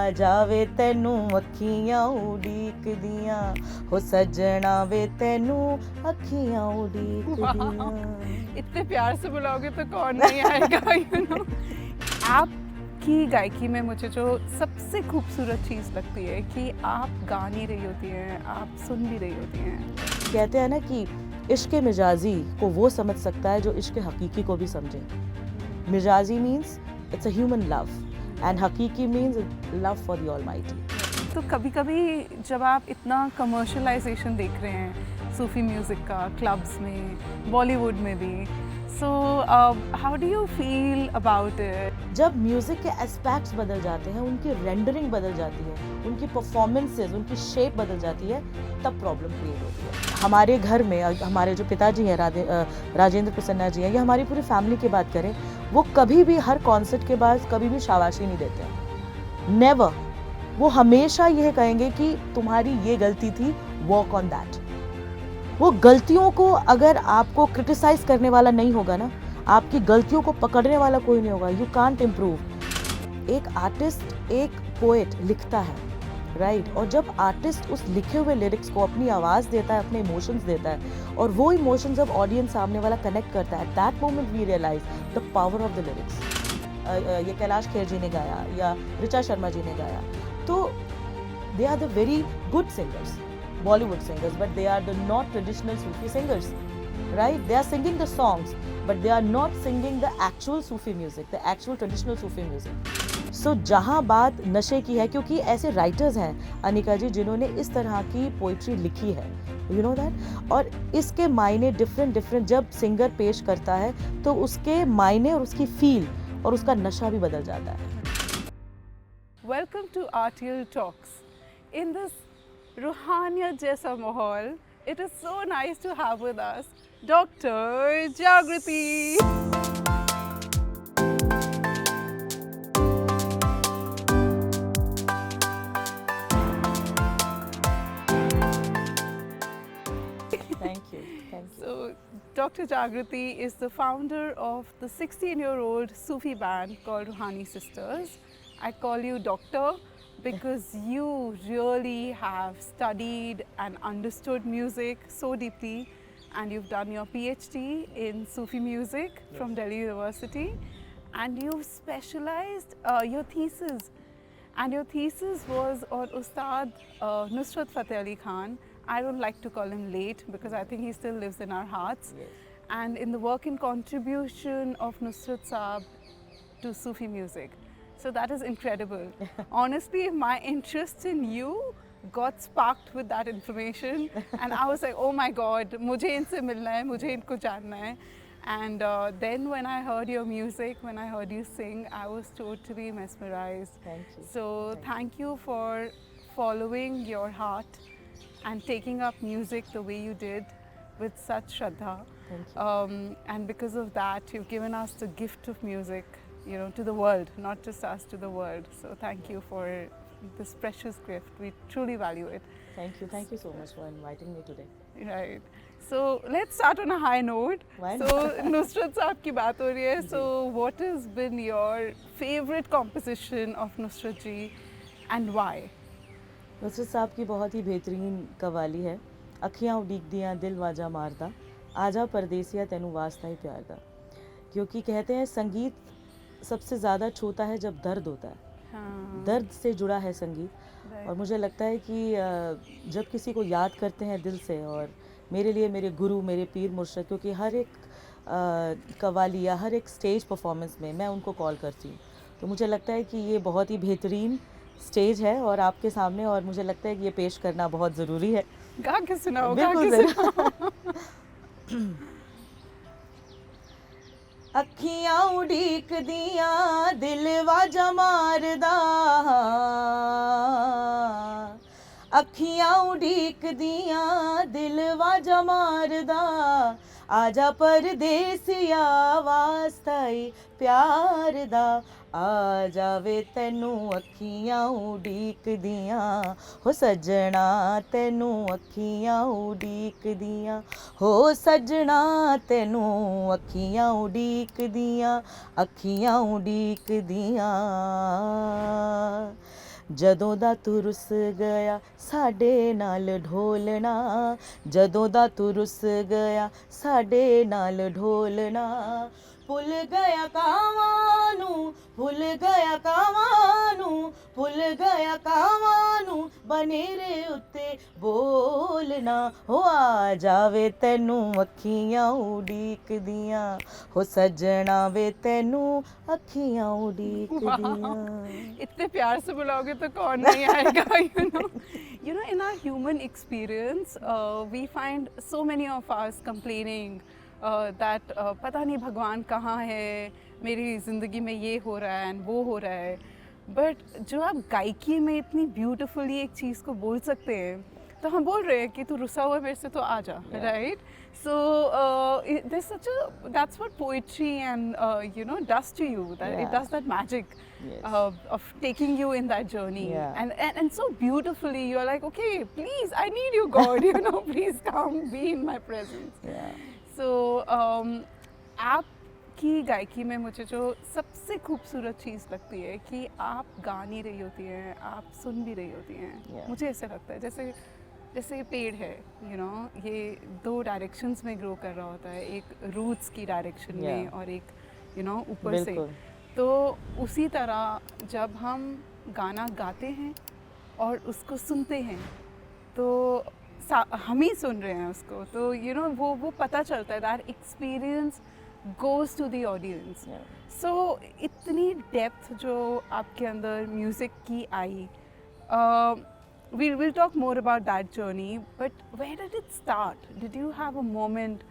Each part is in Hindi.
आ जावे तैनू अखियां उड़ीकदियां हो सजना वे तैनू अखियां उड़ीकदियां। इतने प्यार से बुलाओगे तो कौन नहीं आएगा यू नो। आपकी गायकी में मुझे जो सबसे खूबसूरत चीज़ लगती है कि आप गा नहीं रही होती हैं, आप सुन भी रही होती हैं। कहते हैं ना कि इश्क मिजाजी को वो समझ सकता है जो इश्क हकीकी को भी समझे। मिजाजी means it's a human love and हकीकी means love for the almighty. तो कभी कभी जब आप इतना कमर्शलाइजेशन देख रहे हैं सूफी म्यूज़िक का क्लब्स में, बॉलीवुड में भी, so how do you feel about it? जब म्यूजिक के एस्पेक्ट्स बदल जाते हैं, उनकी रेंडरिंग बदल जाती है, उनकी परफॉर्मेंसेस, उनकी शेप बदल जाती है, तब प्रॉब्लम क्रिएट होती है। हमारे घर में हमारे जो पिताजी हैं राजेंद्र प्रसन्ना जी हैं, या हमारी पूरी फैमिली की बात करें, वो कभी भी हर कॉन्सर्ट के बाद कभी भी शाबाशी नहीं देते हैं, नेवर। वो हमेशा यह कहेंगे कि तुम्हारी ये गलती थी, वर्क ऑन दैट। वो गलतियों को, अगर आपको क्रिटिसाइज करने वाला नहीं होगा ना, आपकी गलतियों को पकड़ने वाला कोई नहीं होगा, यू कांट इम्प्रूव। एक आर्टिस्ट, एक पोएट लिखता है, राइट, और जब आर्टिस्ट उस लिखे हुए लिरिक्स को अपनी आवाज़ देता है, अपने इमोशंस देता है, और वो इमोशंस जब ऑडियंस सामने वाला कनेक्ट करता है, that moment we realise the power of the lyrics. ये कैलाश खेर जी ने गाया या ऋचा शर्मा जी ने गाया, तो they are the very good singers, Bollywood singers, but they are the not traditional Sufi singers, right? They are singing the songs, but they are not singing the actual Sufi music, the actual traditional Sufi music. So जहाँ बात नशे की है, क्योंकि ऐसे राइटर्स हैं अनिका जी जिन्होंने इस तरह की पोइट्री लिखी है, यू नो दैट, और इसके मायने डिफरेंट जब सिंगर पेश करता है तो उसके मायने और उसकी फील और उसका नशा भी बदल जाता है। Welcome to RTL Talks. In this रूहानियत जैसा माहौल, it is so nice to have with us Dr. Jagriti. Thank you. So, Dr. Jagriti is the founder of the 16-year-old Sufi band called Ruhani Sisters. I call you Doctor because you really have studied and understood music so deeply, and you've done your PhD in Sufi music from Delhi University, and you've specialized your thesis was on Ustad Nusrat Fateh Ali Khan. I don't like to call him late because I think he still lives in our hearts. Yes. And in the work and contribution of Nusrat Saab to Sufi music. So that is incredible. Honestly, my interest in you got sparked with that information, and I was like, oh my God, मुझे इनसे मिलना है, मुझे इनको जानना है. And then when I heard your music, when I heard you sing, I was totally mesmerized. Thank you. So thank you for following your heart and taking up music the way you did with such shraddha. Thank you. And because of that, you've given us the gift of music, you know, to the world, not just us, to the world. So thank you for this precious gift. We truly value it. Thank you so much for inviting me today. Right. So let's start on a high note. Why So Nusrat Saab ki baat ho rahi hai. So what has been your favorite composition of Nusrat ji and why? Nusrat साहब की बहुत ही बेहतरीन कवाली है, अखियाँ उड़ीक दियाँ दिल वाजा मारदा, आजा परदेसिया तैनू वास्ता ही प्यार दा। क्योंकि कहते हैं संगीत सबसे ज़्यादा छूता है जब दर्द होता है। हाँ. दर्द से जुड़ा है संगीत, Right. और मुझे लगता है कि जब किसी को याद करते हैं दिल से, और मेरे लिए मेरे गुरु, मेरे पीर मुर्शिद, क्योंकि हर एक कवाली या हर एक स्टेज परफॉर्मेंस में मैं उनको कॉल करती हूँ, तो मुझे लगता है कि ये बहुत ही बेहतरीन स्टेज है और आपके सामने, और मुझे लगता है कि ये पेश करना बहुत ज़रूरी है। गा के सुनाओ, अखियां उड़ीक दियां दिल वाजा मारदा, अखियां उड़ीक दियां दिल वाजा मारदा, आजा परदेसिया वास्ता ही प्यार दा, आ जावे तैनू अखियां उड़ीक दियां हो सजना तैनू अखियां उड़ीक दियां हो सजना तैनू अखियां उड़ीक दियां अखियां उड़ीक दियां। ਜਦੋਂ ਦਾ ਤੂੰ ਰੁੱਸ ਗਿਆ ਸਾਡੇ ਨਾਲ ਢੋਲਣਾ, ਜਦੋਂ ਦਾ ਤੂੰ ਰੁੱਸ ਗਿਆ ਸਾਡੇ ਨਾਲ ਢੋਲਣਾ, ਭੁੱਲ ਗਿਆ ਕਾਵਾਂ ਨੂੰ, ਭੁੱਲ ਗਿਆ ਕਾਵਾਂ ਨੂੰ, ਭੁੱਲ ਗਿਆ ਕਾਵਾਂ ਨੂੰ, ਬਨੇਰੇ ਉੱਤੇ ਬੋਲਣਾ, ਹੋ ਆ ਜਾਵੇ ਤੈਨੂੰ ਅੱਖੀਆਂ ਉਡੀਕਦੀਆਂ, ਹੋ ਸੱਜਣਾ ਵੇ ਤੈਨੂੰ ਅੱਖੀਆਂ ਉਡੀਕਦੀਆਂ। इतने प्यार से बुलाओगे तो कौन नहीं आएगा, you know in our human experience we find so many of us complaining that पता नहीं भगवान कहाँ है, मेरी ज़िंदगी में ये हो रहा है and वो हो रहा है, बट जो आप गायकी में इतनी ब्यूटीफुली एक चीज़ को बोल सकते हैं, तो हम बोल रहे हैं कि तू रुसा हुआ है मेरे से तो आ जा, right? So there's such a, that's what poetry and you know does to you, that it does that magic of taking you in that journey, and so beautifully you're like, okay, please, I need you, God, you know, please come be in my presence. So आपकी गायकी में मुझे जो सबसे खूबसूरत चीज़ लगती है कि आप गा नहीं रही होती हैं, आप सुन भी रही होती हैं। मुझे ऐसा लगता है जैसे जैसे पेड़ है, you know, ये दो डायरेक्शंस में ग्रो कर रहा होता है, एक रूट्स की डायरेक्शन में और एक you know ऊपर से। तो उसी तरह जब हम गाना गाते हैं और उसको सुनते हैं तो हम ही सुन रहे हैं उसको, तो you know वो पता चलता है, that experience goes to the audience. So इतनी डेप्थ जो आपके अंदर म्यूज़िक की आई, we'll talk more about that journey, but where did it start? Did you have a moment,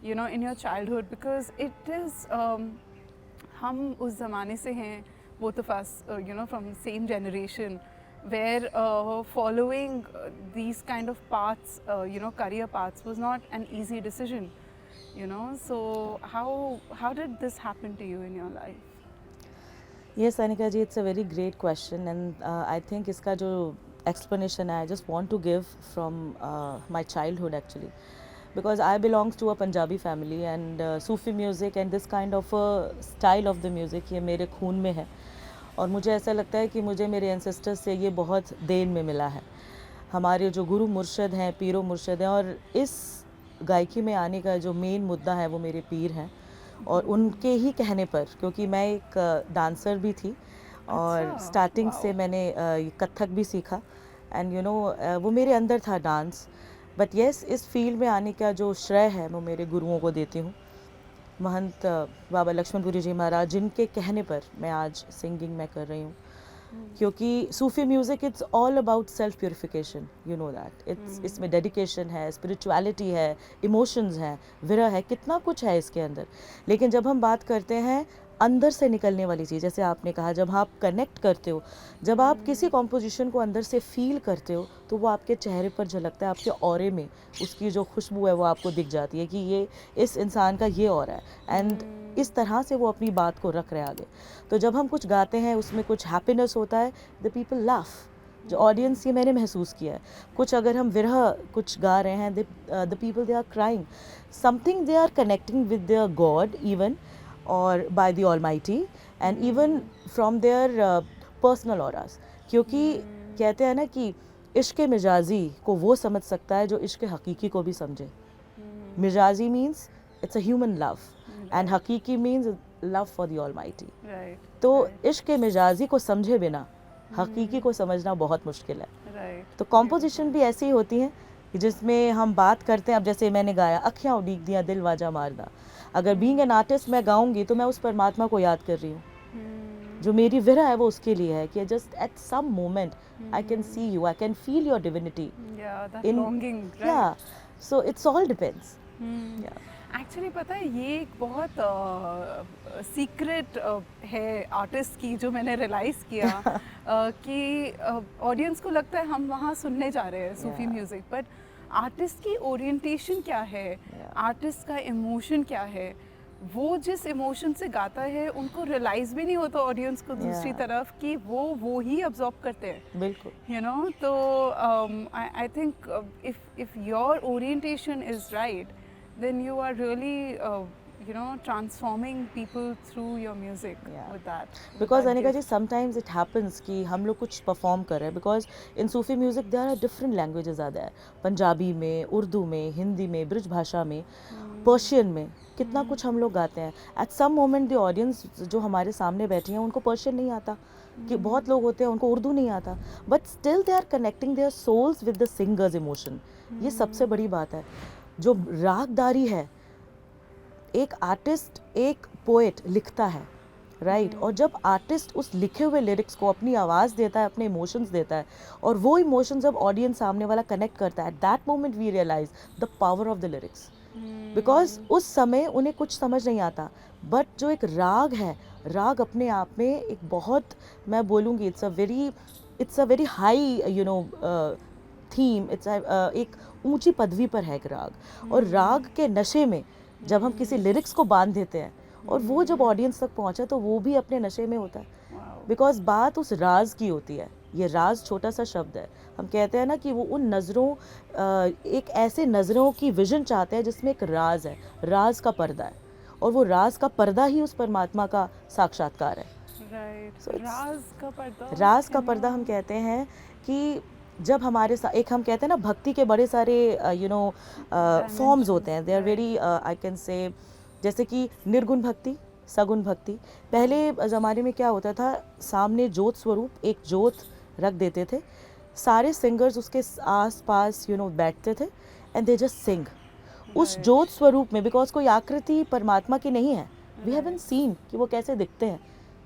you know, in your childhood? Because it is हम उस ज़माने से हैं, both of us, you know, from same generation, where following these kind of paths, you know, career paths was not an easy decision, you know. So how did this happen to you in your life? Yes, Anika ji, it's a very great question, and I think इसका जो explanation I just want to give from my childhood actually, because I belongs to a Punjabi family and Sufi music and this kind of a style of the music ये मेरे खून में है, और मुझे ऐसा लगता है कि मुझे मेरे ancestors से ये बहुत देन में मिला है। हमारे जो गुरु मुर्शद हैं, पीरो मुर्शद हैं, और इस गायकी में आने का जो मेन मुद्दा है वो मेरे पीर हैं, और उनके ही कहने पर, क्योंकि मैं एक डांसर भी थी और स्टार्टिंग से मैंने कथक भी सीखा, एंड यू नो वो मेरे अंदर था डांस, बट येस इस फील्ड में आने का जो श्रेय है वो मेरे गुरुओं को देती हूँ। महंत बाबा लक्ष्मणपुरी जी महाराज, जिनके कहने पर मैं आज सिंगिंग मैं कर रही हूँ, क्योंकि Sufi music it's all about self purification, you know that, इसमें डेडिकेशन है, स्पिरिचुअलिटी है, इमोशंस हैं, विरह है, कितना कुछ है इसके अंदर। लेकिन जब हम बात करते हैं अंदर से निकलने वाली चीज़, जैसे आपने कहा, जब आप कनेक्ट करते हो, जब आप किसी कॉम्पोजिशन को अंदर से फील करते हो, तो वो आपके चेहरे पर झलकता है, आपके ऑरे में उसकी जो खुशबू है वो आपको दिख जाती है कि ये इस इंसान का ये ऑरा है, एंड इस तरह से वो अपनी बात को रख रहे हैं आगे। तो जब हम कुछ गाते हैं उसमें कुछ हैप्पीनेस होता है, द पीपल लाफ, जो ऑडियंस, ये मैंने महसूस किया है। कुछ अगर हम विरह कुछ गा रहे हैं, the people they are crying something, they are connecting with their god even, or by the Almighty, and even from their personal auras, क्योंकि कहते हैं ना कि इश्क मिजाजी को वो समझ सकता है जो इश्क हकीकी को भी समझे। मिजाजी means it's a human love and हकीकी means love for the Almighty. तो इश्क मिजाजी को समझे बिना हकीकी को समझना बहुत मुश्किल है। तो कॉम्पोजिशन भी ऐसी होती हैं जिसमें हम बात करते हैं, अब जैसे मैंने गाया अखियाँ उड़ीक दिया दिल वाजा मारदा, अगर बीइंग एन आर्टिस्ट मैं गाऊंगी तो मैं उस परमात्मा को याद कर रही हूँ, जो मेरी विरह है वो उसके लिए है कि just at some moment I can see you, I can feel your divinity in, या so it's all depends. Actually पता है ये एक बहुत सीक्रेट है आर्टिस्ट की, जो मैंने रियलाइज़ किया कि ऑडियंस को लगता है हम वहाँ सुनने जा रहे हैं सूफी म्यूज़िक, बट आर्टिस्ट की ओरिएंटेशन क्या है, आर्टिस्ट का इमोशन क्या है, वो जिस इमोशन से गाता है उनको रियलाइज़ भी नहीं होता ऑडियंस को दूसरी तरफ कि वो ही अब्जॉर्ब करते हैं, बिल्कुल, यू नो। तो I think if your orientation is right, then you are really you know, transforming people through your music Yeah. with that. Because Anika ji sometimes it happens कि हम लोग कुछ परफॉर्म कर रहे हैं, because in Sufi music there are different languages are there, Punjabi में, उर्दू में, हिंदी में, ब्रिज भाषा में, पर्शियन में, कितना कुछ हम लोग गाते हैं. At some moment the audience जो हमारे सामने बैठी हैं उनको पर्शियन नहीं आता, कि बहुत लोग होते हैं उनको उर्दू नहीं आता, but still they are connecting their souls with the singers emotion. ये सबसे बड़ी बात है. जो रागदारी है, एक आर्टिस्ट, एक पोएट लिखता है, राइट और जब आर्टिस्ट उस लिखे हुए लिरिक्स को अपनी आवाज़ देता है, अपने इमोशंस देता है, और वो इमोशंस जब ऑडियंस सामने वाला कनेक्ट करता है, at that moment we realise the power of the lyrics. Because उस समय उन्हें कुछ समझ नहीं आता, बट जो एक राग है, राग अपने आप में एक बहुत, मैं बोलूँगी it's a very high you know theme, it's एक ऊंची पदवी पर है एक राग. और राग के नशे में जब हम किसी लिरिक्स को बांध देते हैं और वो जब ऑडियंस तक पहुंचा तो वो भी अपने नशे में होता है. बिकॉज बात उस राज की होती है. ये राज छोटा सा शब्द है. हम कहते हैं ना कि वो उन नज़रों, एक ऐसे नज़रों की विजन चाहते हैं जिसमें एक राज है, राज का पर्दा है, और वो राज का पर्दा ही उस परमात्मा का साक्षात्कार है. Right. So it's- राज का पर्दा. राज का पर्दा हम कहते हैं कि जब हमारे साथ एक, हम कहते हैं ना भक्ति के बड़े सारे यू नो फॉर्म्स होते हैं. They are very I can say, जैसे कि निर्गुण भक्ति, सगुण भक्ति. पहले ज़माने में क्या होता था, सामने ज्योत स्वरूप एक ज्योत रख देते थे, सारे सिंगर्स उसके आस पास यू नो बैठते थे एंड दे जस्ट सिंग उस ज्योत स्वरूप में. बिकॉज कोई आकृति परमात्मा की नहीं है, वी हैवंट सीन कि वो कैसे दिखते हैं,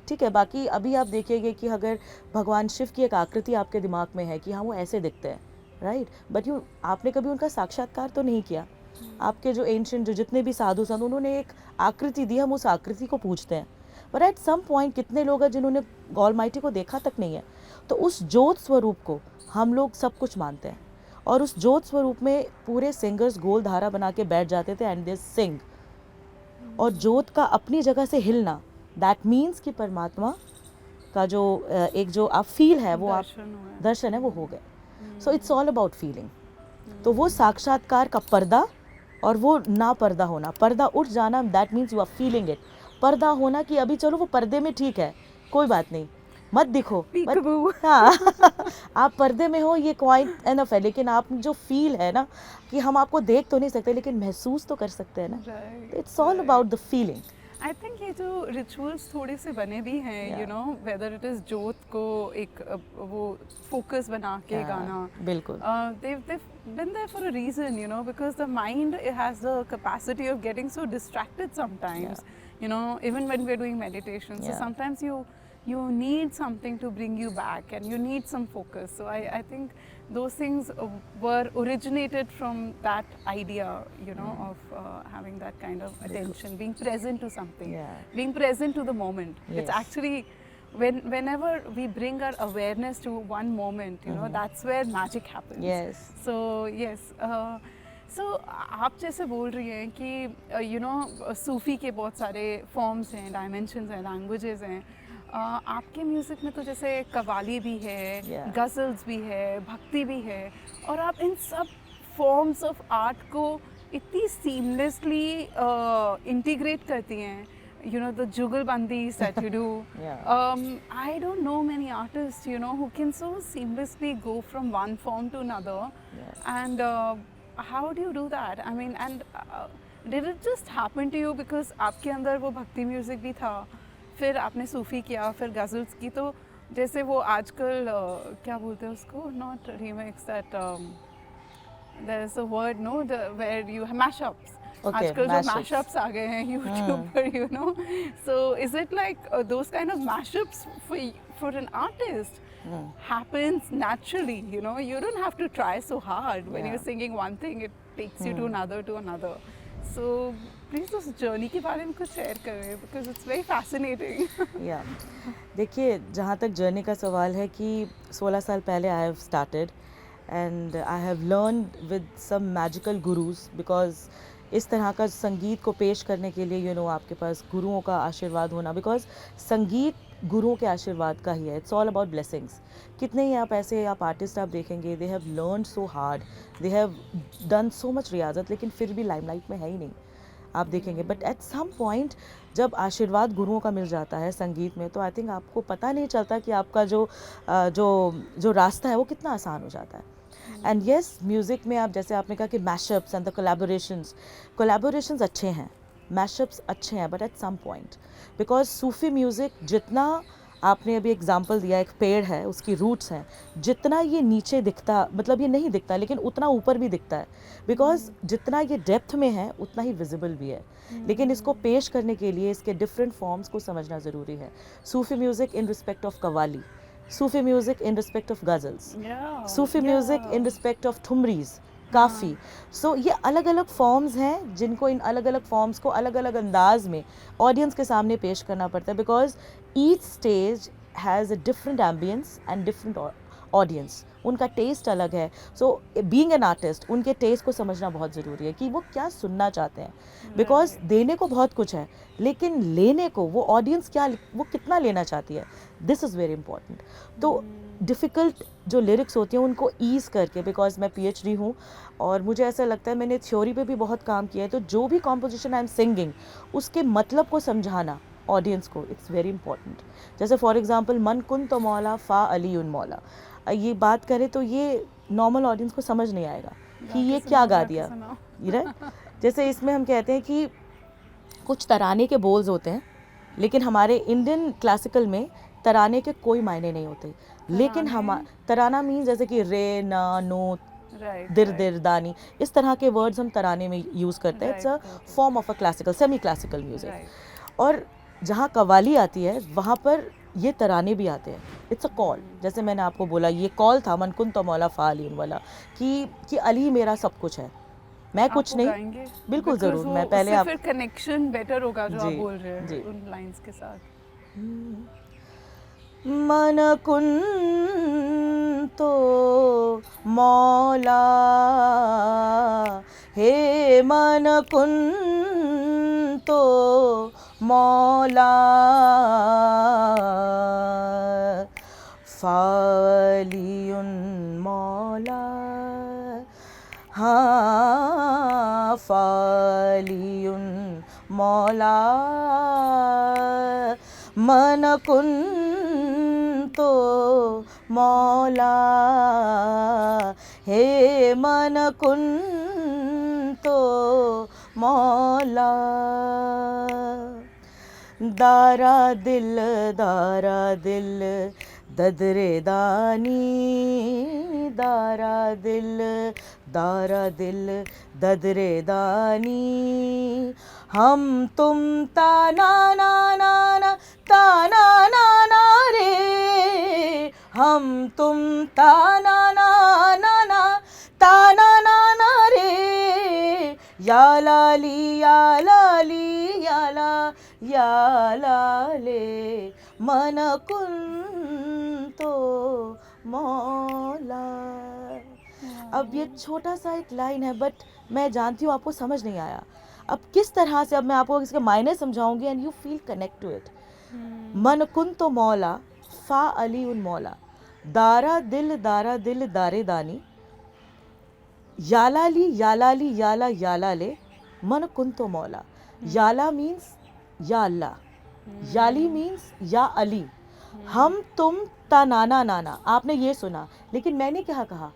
ठीक है. बाकी अभी आप देखिएगा कि अगर भगवान शिव की एक आकृति आपके दिमाग में है कि हाँ वो ऐसे दिखते हैं, राइट, बट यू आपने कभी उनका साक्षात्कार तो नहीं किया. आपके जो एंशिएंट, जो जितने भी साधु संत, उन्होंने एक आकृति दी, हम उस आकृति को पूजते हैं. बट एट सम पॉइंट कितने लोग हैं जिन्होंने ऑलमाइटी को देखा तक नहीं है, तो उस ज्योत स्वरूप को हम लोग सब कुछ मानते हैं. और उस ज्योत स्वरूप में पूरे सिंगर्स गोल धारा बना के बैठ जाते थे एंड दे सिंग. और ज्योत का अपनी जगह से हिलना, दैट मीन्स कि परमात्मा का जो एक जो आप फील है, वो आप दर्शन है, वो हो गए. सो इट्स ऑल अबाउट फीलिंग. तो वो साक्षात्कार का पर्दा और वो ना पर्दा होना, पर्दा उठ जाना, that means you are feeling it. पर्दा होना कि अभी चलो वो पर्दे में ठीक है, कोई बात नहीं, मत दिखो, हाँ आप पर्दे में हो, ये क्वाइट एनफ है. लेकिन आप जो फील है ना, कि हम आपको देख तो नहीं सकते लेकिन महसूस तो कर सकते हैं ना. It's all about the feeling. I think ये जो रिचुअल्स थोड़े से बने भी हैं, you know, whether it is ज्योत को एक वो फोकस बना के गाना, बिल्कुल, they've been there for a reason, you know, because the mind has the capacity of getting so distracted sometimes, you know, even when we're doing meditation. So sometimes you need something to bring you back and you need some focus. So I think those things were originated from that idea, you know, of having that kind of attention, being present to something, being present to the moment. It's actually whenever we bring our awareness to one moment, you know, that's where magic happens. Yes. So yes. So आप जैसे बोल रही हैं कि you know, सूफी के बहुत सारे forms हैं, dimensions हैं, languages हैं. आपके म्यूज़िक में तो जैसे कव्वाली भी है, गज़ल्स भी है, भक्ति भी है, और आप इन सब फॉर्म्स ऑफ आर्ट को इतनी सीमलेसली इंटीग्रेट करती हैं. You know, the jugalbandis that you do. I don't know many artists, you know, who can so seamlessly go from one form to another. And how do you do that? I mean, and did it just happen to you because आपके अंदर वो भक्ति म्यूज़िक भी था, फिर आपने सूफ़ी किया, फिर गज़ल्स की, तो जैसे वो आजकल क्या बोलते हैं उसको, not remix, that there is a word, no, where you mashups. आजकल जो मैशअप्स आ गए हैं यूट्यूब पर, you know, so is it like those kind of mashups for an artist happens naturally, you know, you don't have to try so hard when you're singing one thing, it takes you to another. So please उस जर्नी के बारे में कुछ शेयर करें, because it's very fascinating. देखिए, जहाँ तक जर्नी का सवाल है कि 16 साल पहले I have started and I have learned with some magical gurus, because इस तरह का संगीत को पेश करने के लिए यू नो आपके पास गुरुओं का आशीर्वाद होना, बिकॉज संगीत गुरुओं के आशीर्वाद का ही है. It's all about blessings. कितने ही आप ऐसे आप आर्टिस्ट आप देखेंगे, they have learn so hard, they have done so much रियाजत, लेकिन फिर भी लाइमलाइट में है ही नहीं. आप देखेंगे। बट एट सम पॉइंट जब आशीर्वाद गुरुओं का मिल जाता है संगीत में, तो आई थिंक आपको पता नहीं चलता कि आपका जो रास्ता है वो कितना आसान हो जाता है। एंड येस, म्यूज़िक में आप जैसे आपने कहा कि मैशअप्स एंड द कोलैबोरेशंस अच्छे हैं, मैशअप्स अच्छे हैं, but at some point because Sufi music जितना, आपने अभी एग्जांपल दिया, एक पेड़ है, उसकी रूट्स हैं, जितना ये नीचे दिखता, मतलब ये नहीं दिखता, लेकिन उतना ऊपर भी दिखता है, बिकॉज जितना ये डेप्थ में है उतना ही विजिबल भी है। लेकिन इसको पेश करने के लिए इसके डिफरेंट फॉर्म्स को समझना ज़रूरी है। Sufi music in respect of qawwali, Sufi music in respect of ghazals, Sufi music in respect of thumris, kafi. So ये अलग अलग फॉर्म्स हैं जिनको, इन अलग अलग फॉर्म्स को अलग अलग अंदाज में ऑडियंस के सामने पेश करना पड़ता है, because each stage has a different ambience and different audience, उनका टेस्ट अलग है। सो बीइंग एन आर्टिस्ट, उनके टेस्ट को समझना बहुत ज़रूरी है कि वो क्या सुनना चाहते हैं, बिकॉज देने को बहुत कुछ है, लेकिन लेने को वो ऑडियंस क्या, वो कितना लेना चाहती है, दिस इज़ वेरी इंपॉर्टेंट। तो डिफ़िकल्ट जो लिरिक्स होती हैं उनको ईज़ करके, बिकॉज मैं PhD हूँ और मुझे ऐसा लगता है, मैंने थ्योरी पे भी बहुत काम किया है, तो जो भी कॉम्पोजिशन आई एम सिंगिंग उसके मतलब को समझाना ऑडियंस को, इट्स वेरी इंपॉर्टेंट। जैसे फॉर एग्जांपल मन कुन तो मौला फ़ा अली उन मौला, ये बात करें तो ये नॉर्मल ऑडियंस को समझ नहीं आएगा कि ये क्या गा दिया, राइट। जैसे इसमें हम कहते हैं कि कुछ तराने के बोल्स होते हैं, लेकिन हमारे इंडियन क्लासिकल में तराने के कोई मायने नहीं होते, लेकिन हम तराना मीन्स जैसे कि रे ना नो दिर दिर दानी, इस तरह के वर्ड्स हम तराने में यूज़ करते हैं। It's a form of a classical, semi classical music. और जहाँ कवाली आती है वहाँ पर ये तराने भी आते हैं, इट्स अ कॉल। जैसे मैंने आपको बोला, ये कॉल था मन कुन तो मौला फ़ा अली वाला, कि अली मेरा सब कुछ है, मैं कुछ नहीं। बिल्कुल ज़रूर, मैं पहले आप, फिर कनेक्शन बेटर होगा जो आप बोल रहे जी, हैं उन लाइंस के साथ। मन कुन तो मौला, हे मन कुन तो मौला, फालियुन मौला, हाँ फालियुन मौला, मन कुन तो मौला, हे मन कुन तो मौला, दारा दिल ददरे दानी, दारा दिल ददरे दानी, हम तुम ताना ना ना ना, ताना ना ना रे, हम तुम ताना ना ना ना, ताना ना ना रे, या लाली या लाली या ला या लाले, मन कुन तो मौला। अब ये छोटा सा एक लाइन है, बट मैं जानती हूँ आपको समझ नहीं आया। अब किस तरह से, अब मैं आपको इसके मायने समझाऊंगी and you feel connect to it. मन कुन तो मौला, फ़ा अली उन मौला, दारा दिल दारे दानी, यालाली याला याला ले, मन कुन तो मौला। याला मीन्स या अल्लाह, याली मीन्स या अली, हम तुम ता नाना नाना, आपने ये सुना, लेकिन मैंने क्या कहा,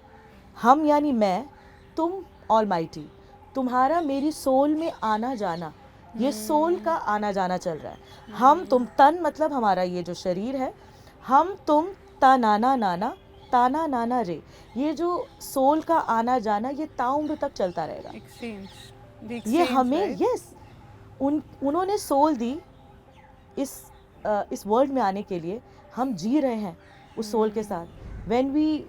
हम यानी मैं, तुम ऑलमाइटी, तुम्हारा मेरी सोल में आना जाना, ये सोल का आना जाना चल रहा है। हम तुम, तन मतलब हमारा ये जो शरीर है, हम तुम ता नाना नाना, ताना नाना रे, ये जो सोल का आना जाना ये ताउम्र तक चलता रहेगा। ये हमें, यस, उन्होंने सोल दी इस वर्ल्ड में आने के लिए, हम जी रहे हैं उस सोल के साथ। व्हेन वी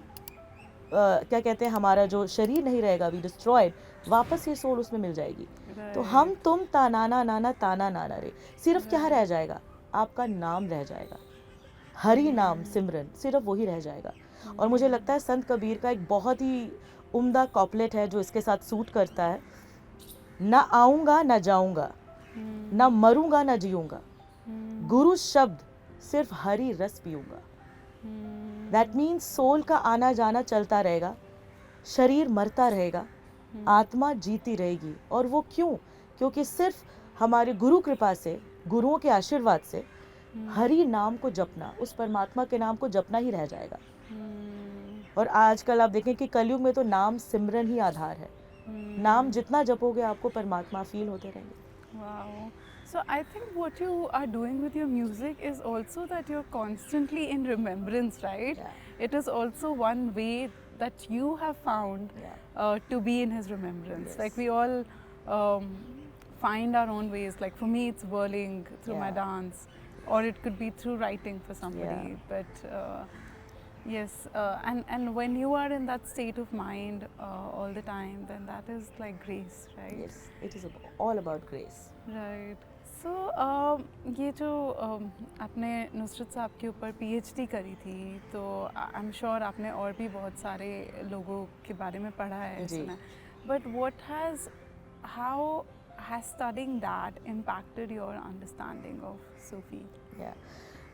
क्या कहते हैं, हमारा जो शरीर नहीं रहेगा, वी डिस्ट्रॉयड, वापस ये सोल उसमें मिल जाएगी। तो हम तुम तानाना नाना ताना नाना रे, सिर्फ क्या रह जाएगा, आपका नाम रह जाएगा, हरि नाम सिमरन, सिर्फ वही रह जाएगा। और मुझे लगता है संत कबीर का एक बहुत ही उम्दा कॉपलेट है जो इसके साथ सूट करता है, ना आऊँगा ना जाऊँगा, ना मरूंगा ना जीऊँगा, गुरु शब्द सिर्फ हरि रस पीऊँगा। दैट मीन्स सोल का आना जाना चलता रहेगा, शरीर मरता रहेगा, आत्मा जीती रहेगी। और वो क्यों, क्योंकि सिर्फ हमारे गुरु कृपा से, गुरुओं के आशीर्वाद से हरि नाम को जपना, उस परमात्मा के नाम को जपना ही रह जाएगा। और आजकल आप देखें कि कलयुग में तो नाम सिमरन ही आधार है। नाम जितना जपोगे आपको परमात्मा फील होते रहेंगे। Wow. So I think what you are doing with your music is also that you're constantly in remembrance, right? Yeah. It is also one way that you have found to be in His remembrance. Yes. Like we all find our own ways. Like for me, it's whirling through my Yeah. dance, or it could be through writing for somebody. Yeah. But yes, and when you are in that state of mind all the time, then that is like grace, right? Yes, it is all about grace. Right. So ये जो आपने नुसरत साहब के ऊपर PhD करी थी, तो आई एम श्योर आपने और भी बहुत सारे लोगों के बारे में पढ़ा है, जी। सुना है। But how has studying that impacted your understanding of Sufi? या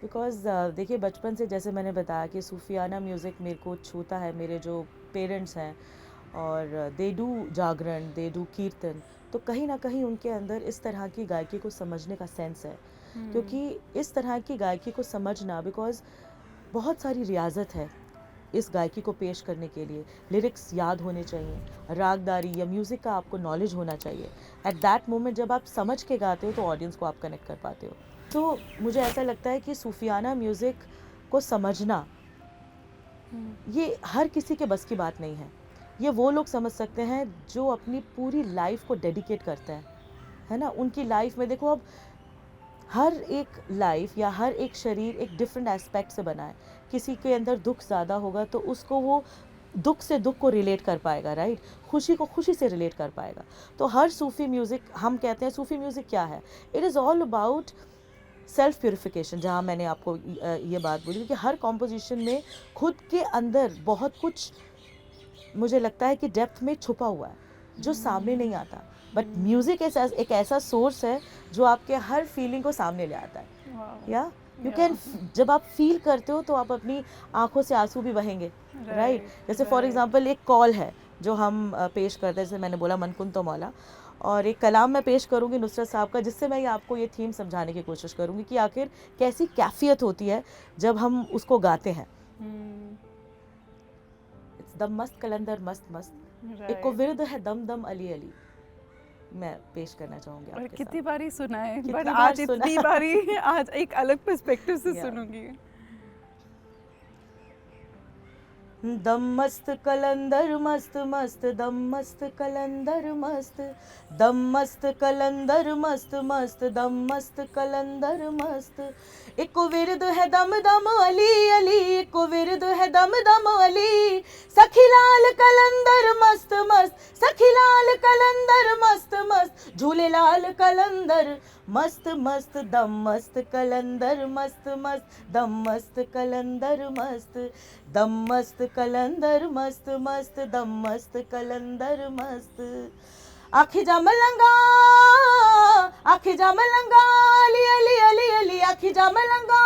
बिकॉज देखिए, बचपन से जैसे मैंने बताया कि सूफियाना म्यूज़िक मेरे को छूता है। मेरे जो पेरेंट्स हैं और they do Jagran, they do कीर्तन, तो कहीं ना कहीं उनके अंदर इस तरह की गायकी को समझने का सेंस है। क्योंकि इस तरह की गायकी को समझना, बिकॉज बहुत सारी रियाजत है इस गायकी को पेश करने के लिए। लिरिक्स याद होने चाहिए, रागदारी या म्यूज़िक का आपको नॉलेज होना चाहिए। एट दैट मोमेंट जब आप समझ के गाते हो तो ऑडियंस को आप कनेक्ट कर पाते हो। तो मुझे ऐसा लगता है कि सूफियाना म्यूज़िक को समझना ये हर किसी के बस की बात नहीं है। ये वो लोग समझ सकते हैं जो अपनी पूरी लाइफ को डेडिकेट करते हैं, है ना। उनकी लाइफ में देखो, अब हर एक लाइफ या हर एक शरीर एक डिफरेंट एस्पेक्ट से बना है। किसी के अंदर दुख ज़्यादा होगा तो उसको वो दुख से दुख को रिलेट कर पाएगा, राइट। खुशी को खुशी से रिलेट कर पाएगा। तो हर सूफ़ी म्यूज़िक, हम कहते हैं सूफ़ी म्यूज़िक क्या है, it is all about self purification. जहाँ मैंने आपको ये बात बोली कि हर कॉम्पोजिशन में खुद के अंदर बहुत कुछ मुझे लगता है कि डेप्थ में छुपा हुआ है जो सामने नहीं आता। बट म्यूज़िक एक ऐसा सोर्स है जो आपके हर फीलिंग को सामने ले आता है। या यू कैन, जब आप फील करते हो तो आप अपनी आंखों से आंसू भी बहेंगे, राइट। जैसे फॉर एग्जांपल एक कॉल है जो हम पेश करते हैं, जैसे मैंने बोला मन कुन तो मौला, और एक कलाम मैं पेश करूंगी नुसरत साहब का, जिससे मैं आपको ये थीम समझाने की कोशिश करूंगी कि आखिर कैसी कैफियत होती है जब हम उसको गाते हैं। इट्स दम मस्त कलंदर मस्त मस्त, एक को विरद है दम दम अली अली। मैं पेश करना चाहूंगी आपके साथ। कितनी बारी सुना है, कितनी बट बार आज सुना। इतनी बारी आज एक अलग पर्सपेक्टिव से Yeah. सुनूंगी। दम मस्त कलंदर मस्त मस्त, दम मस्त कलंदर मस्त, दम मस्त कलंदर मस्त मस्त, दम मस्त कलंदर मस्त। एको विरद है दम दम अली अली, एको विरद है दम दम अली। सखी लाल कलंदर मस्त मस्त, सखी लाल कलंदर मस्त मस्त, झूले लाल कलंदर मस्त मस्त, दम मस्त कलंदर मस्त मस्त, दम मस्त कलंदर मस्त, दम मस्त कलंदर मस्त मस्त, दम मस्त कलंदर मस्त। आखी जा मलंगा, आखी जा मलंगा, अली अली अली अली, आखी जा मलंगा,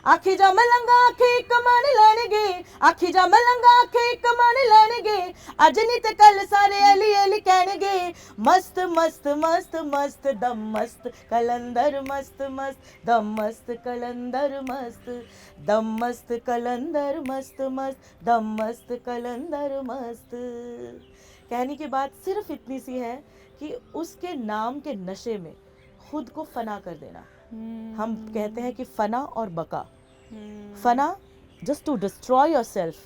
आखी जा मलंगा, आखे एक मन लैणगे, आखी जा मलंगा, आखे एक मन लैणगे, अज नहीं ते कल सारे अली अली कहणगे। मस्त मस्त मस्त मस्त, दम मस्त कलंदर मस्त मस्त, दम मस्त कलंदर मस्त, दम मस्त कलंदर मस्त मस्त, दम मस्त कलंदर मस्त। कहने की बात सिर्फ इतनी सी है कि उसके नाम के नशे में खुद को फना कर देना। हम कहते हैं कि फना और बका। फना जस्ट टू डिस्ट्रॉय योरसेल्फ,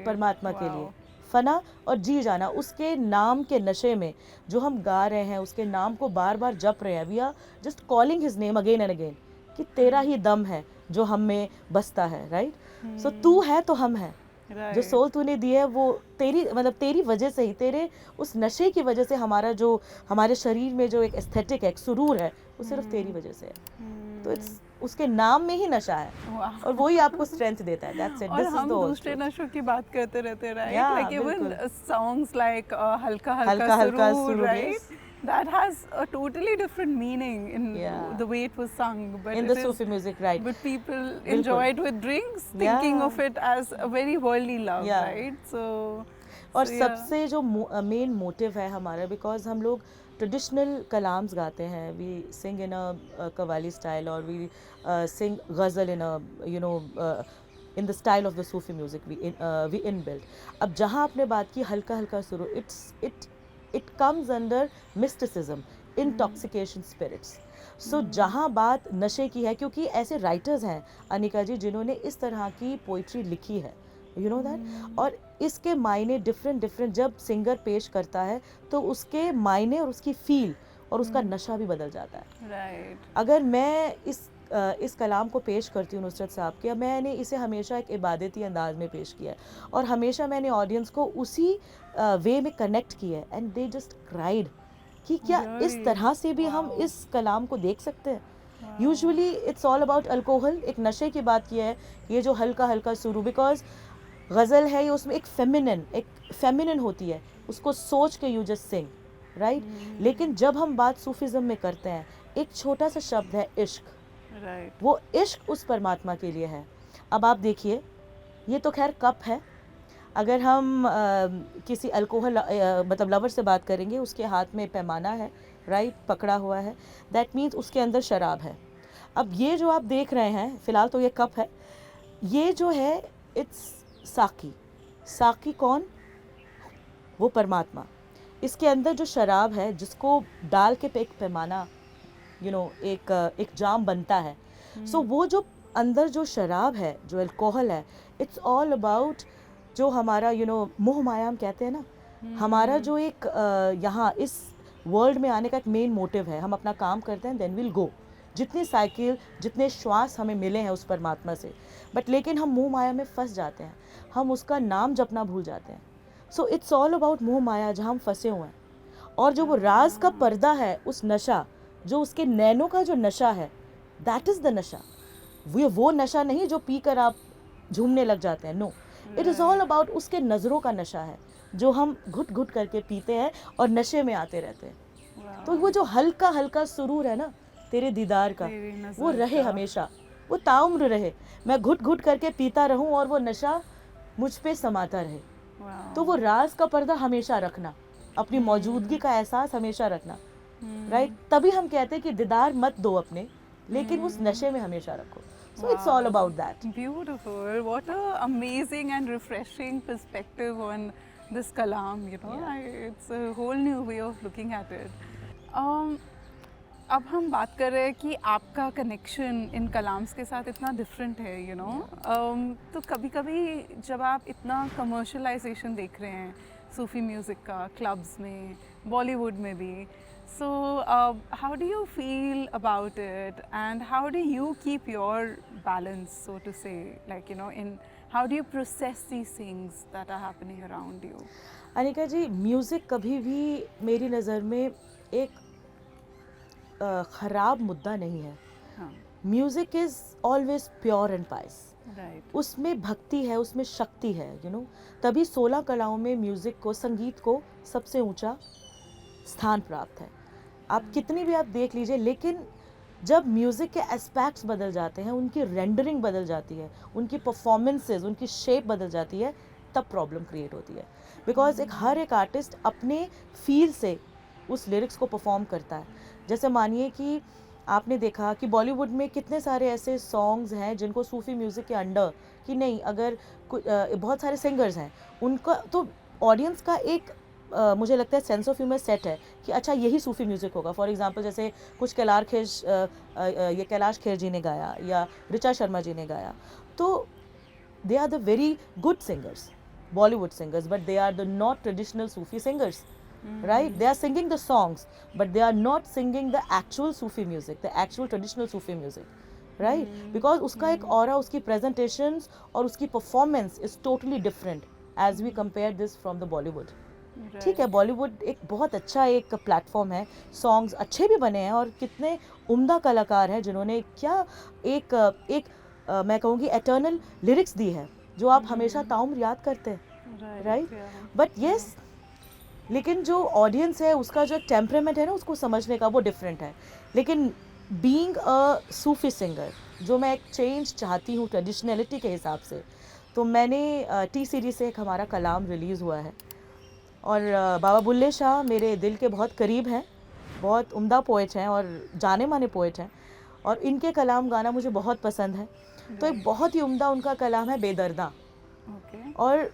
परमात्मा के लिए फना, और जी जाना उसके नाम के नशे में। जो हम गा रहे हैं उसके नाम को बार बार जप रहे हैं, we are just calling his name again and again, कि तेरा ही दम है जो हम में बसता है, राइट। सो तू है तो हम हैं। जो सोल तूने दी है वो तेरी, मतलब तेरी वजह से ही, तेरे उस नशे की वजह से हमारा जो, हमारे शरीर में जो एक एस्थेटिक है, एक सुरूर है, वो सिर्फ तेरी वजह से है। तो इट्स उसके नाम में ही नशा है और वही आपको स्ट्रेंथ देता है। That's it. और हम दूसरे नशों की बात करते रहते हैं, right. Like even songs like हल्का हल्का सुरूर, right, that has a totally different meaning in the way it was sung, but in the Sufi music, right, but people enjoy it with drinks, thinking of it as a very worldly love, right? So और सबसे जो मेन मोटिव है हमारा, बिकॉज हम लोग ट्रेडिशनल कलाम्स गाते हैं, we sing in a qawwali style और we sing ghazal in a you know in the style of the Sufi music we in build. अब जहाँ आपने बात की हल्का हल्का सुरू, it comes under mysticism, intoxication spirits. So जहाँ बात नशे की है, क्योंकि ऐसे राइटर्स हैं अनिका जी जिन्होंने इस तरह की पोइट्री लिखी है, यू नो दैट. और इसके मायने डिफरेंट जब सिंगर पेश करता है तो उसके मायने और उसकी फील और उसका नशा भी बदल जाता है. राइट. अगर मैं इस कलाम को पेश करती हूँ नुसरत साहब के, मैंने इसे हमेशा एक इबादती अंदाज में पेश किया है और हमेशा मैंने ऑडियंस को उसी वे में कनेक्ट किया है, एंड दे जस्ट क्राइड कि क्या इस तरह से भी हम इस कलाम को देख सकते हैं. Usually it's all about alcohol, एक नशे की बात की है, ये जो हल्का हल्का शुरू, बिकॉज गज़ल है ये, उसमें एक फेमिनिन होती है, उसको सोच के यू जस्ट सिंग, राइट. लेकिन जब हम बात सूफिज़्म में करते हैं, एक छोटा सा शब्द है इश्क, राइट. वो इश्क उस परमात्मा के लिए है. अब आप देखिए, ये तो खैर कप है, अगर हम किसी अल्कोहल मतलब लवर से बात करेंगे, उसके हाथ में पैमाना है, राइट, पकड़ा हुआ है, दैट मीन्स उसके अंदर शराब है. अब ये जो आप देख रहे हैं, फ़िलहाल तो ये कप है, ये जो है इट्स साकी कौन? वो परमात्मा. इसके अंदर जो शराब है जिसको डाल के पे एक पैमाना, यू नो, एक जाम बनता है. सो वो जो अंदर जो शराब है, जो अल्कोहल है, इट्स ऑल अबाउट जो हमारा मोह माया हम कहते हैं ना, हमारा जो एक यहाँ इस वर्ल्ड में आने का एक मेन मोटिव है. हम अपना काम करते हैं, देन विल गो, जितनी साइकिल जितने श्वास हमें मिले हैं उस परमात्मा से, बट लेकिन हम मोह माया में फंस जाते हैं, हम उसका नाम जपना भूल जाते हैं. सो इट्स ऑल अबाउट मोह माया जहाँ हम फंसे हुए हैं. और जो वो राज का पर्दा है, उस नशा, जो उसके नैनों का जो नशा है, दैट इज़ द नशा. वो नशा नहीं जो पी कर आप झूमने लग जाते हैं, no, it is all about उसके नज़रों का नशा है जो हम घुट घुट करके पीते हैं और नशे में आते रहते हैं. तो वो जो हल्का हल्का सुरूर है ना तेरे दीदार का, वो रहे हमेशा, वो ताउम्र रहे, मैं घुट घुट करके पीता रहूं और वो नशा मुझ पे समाता रहे. तो वो राज का पर्दा हमेशा रखना, अपनी मौजूदगी का एहसास हमेशा रखना, राइट. तभी हम कहते हैं कि दीदार मत दो अपने, लेकिन उस नशे में हमेशा रखो. So it's all about that. Beautiful. What a amazing and refreshing perspective on this kalam, you know. Yeah. It's a whole new way of looking at it. अब हम बात कर रहे हैं कि आपका कनेक्शन इन कलाम्स के साथ इतना डिफरेंट है, you know. तो कभी कभी जब आप इतना कमर्शलाइजेशन देख रहे हैं सूफी म्यूज़िक का, क्लब्स में, बॉलीवुड में भी, so how do you feel about it, and how do you keep your balance, so to say, like, you know, in how do you process these things that are happening around you? Anika ji, music कभी भी मेरी नज़र में एक ख़राब मुद्दा नहीं है. Music is always pure and price. Right. उसमें भक्ति है, उसमें शक्ति है, यू नो. तभी 16 कलाओं में म्यूज़िक को, संगीत को सबसे ऊंचा स्थान प्राप्त है. आप कितनी भी आप देख लीजिए, लेकिन जब म्यूज़िक के एस्पेक्ट्स बदल जाते हैं, उनकी रेंडरिंग बदल जाती है, उनकी परफॉर्मेंसेस, उनकी शेप बदल जाती है, तब प्रॉब्लम क्रिएट होती है. बिकॉज हर एक आर्टिस्ट अपने फील से उस लिरिक्स को परफॉर्म करता है. जैसे मानिए कि आपने देखा कि बॉलीवुड में कितने सारे ऐसे सॉन्ग्स हैं जिनको सूफ़ी म्यूज़िक के अंडर, कि नहीं, अगर बहुत सारे सिंगर्स हैं, उनका तो ऑडियंस का एक मुझे लगता है सेंस ऑफ ह्यूमर सेट है कि अच्छा यही सूफ़ी म्यूज़िक होगा. फॉर एग्जांपल जैसे कुछ ये कैलाश खेर जी ने गाया या ऋचा शर्मा जी ने गाया, तो they are the very good singers, Bollywood singers, but they are the not traditional Sufi singers, right? They are singing the songs, but they are not singing the actual Sufi music, the actual traditional Sufi music, right? Because उसका एक aura, उसकी presentations और उसकी performance is totally different as we compare this from the Bollywood. ठीक है, बॉलीवुड एक बहुत अच्छा एक प्लेटफॉर्म है, सॉन्ग्स अच्छे भी बने हैं और कितने उम्दा कलाकार हैं जिन्होंने क्या एक मैं कहूँगी एटर्नल लिरिक्स दी है जो आप हमेशा ताउम्र याद करते हैं, राइट. बट येस, लेकिन जो ऑडियंस है उसका जो टेम्परामेंट है ना, उसको समझने का वो डिफरेंट है. लेकिन बीइंग अ सूफी सिंगर, जो मैं एक चेंज चाहती हूँ ट्रेडिशनलिटी के हिसाब से, तो मैंने टी सीरीज से एक हमारा कलाम रिलीज़ हुआ है और बाबा बुल्ले शाह मेरे दिल के बहुत करीब हैं बहुत उम्दा पोएट हैं और जाने माने पोएट हैं, और इनके कलाम गाना मुझे बहुत पसंद है। तो एक बहुत ही उम्दा उनका कलाम है बेदर्दा, Okay. और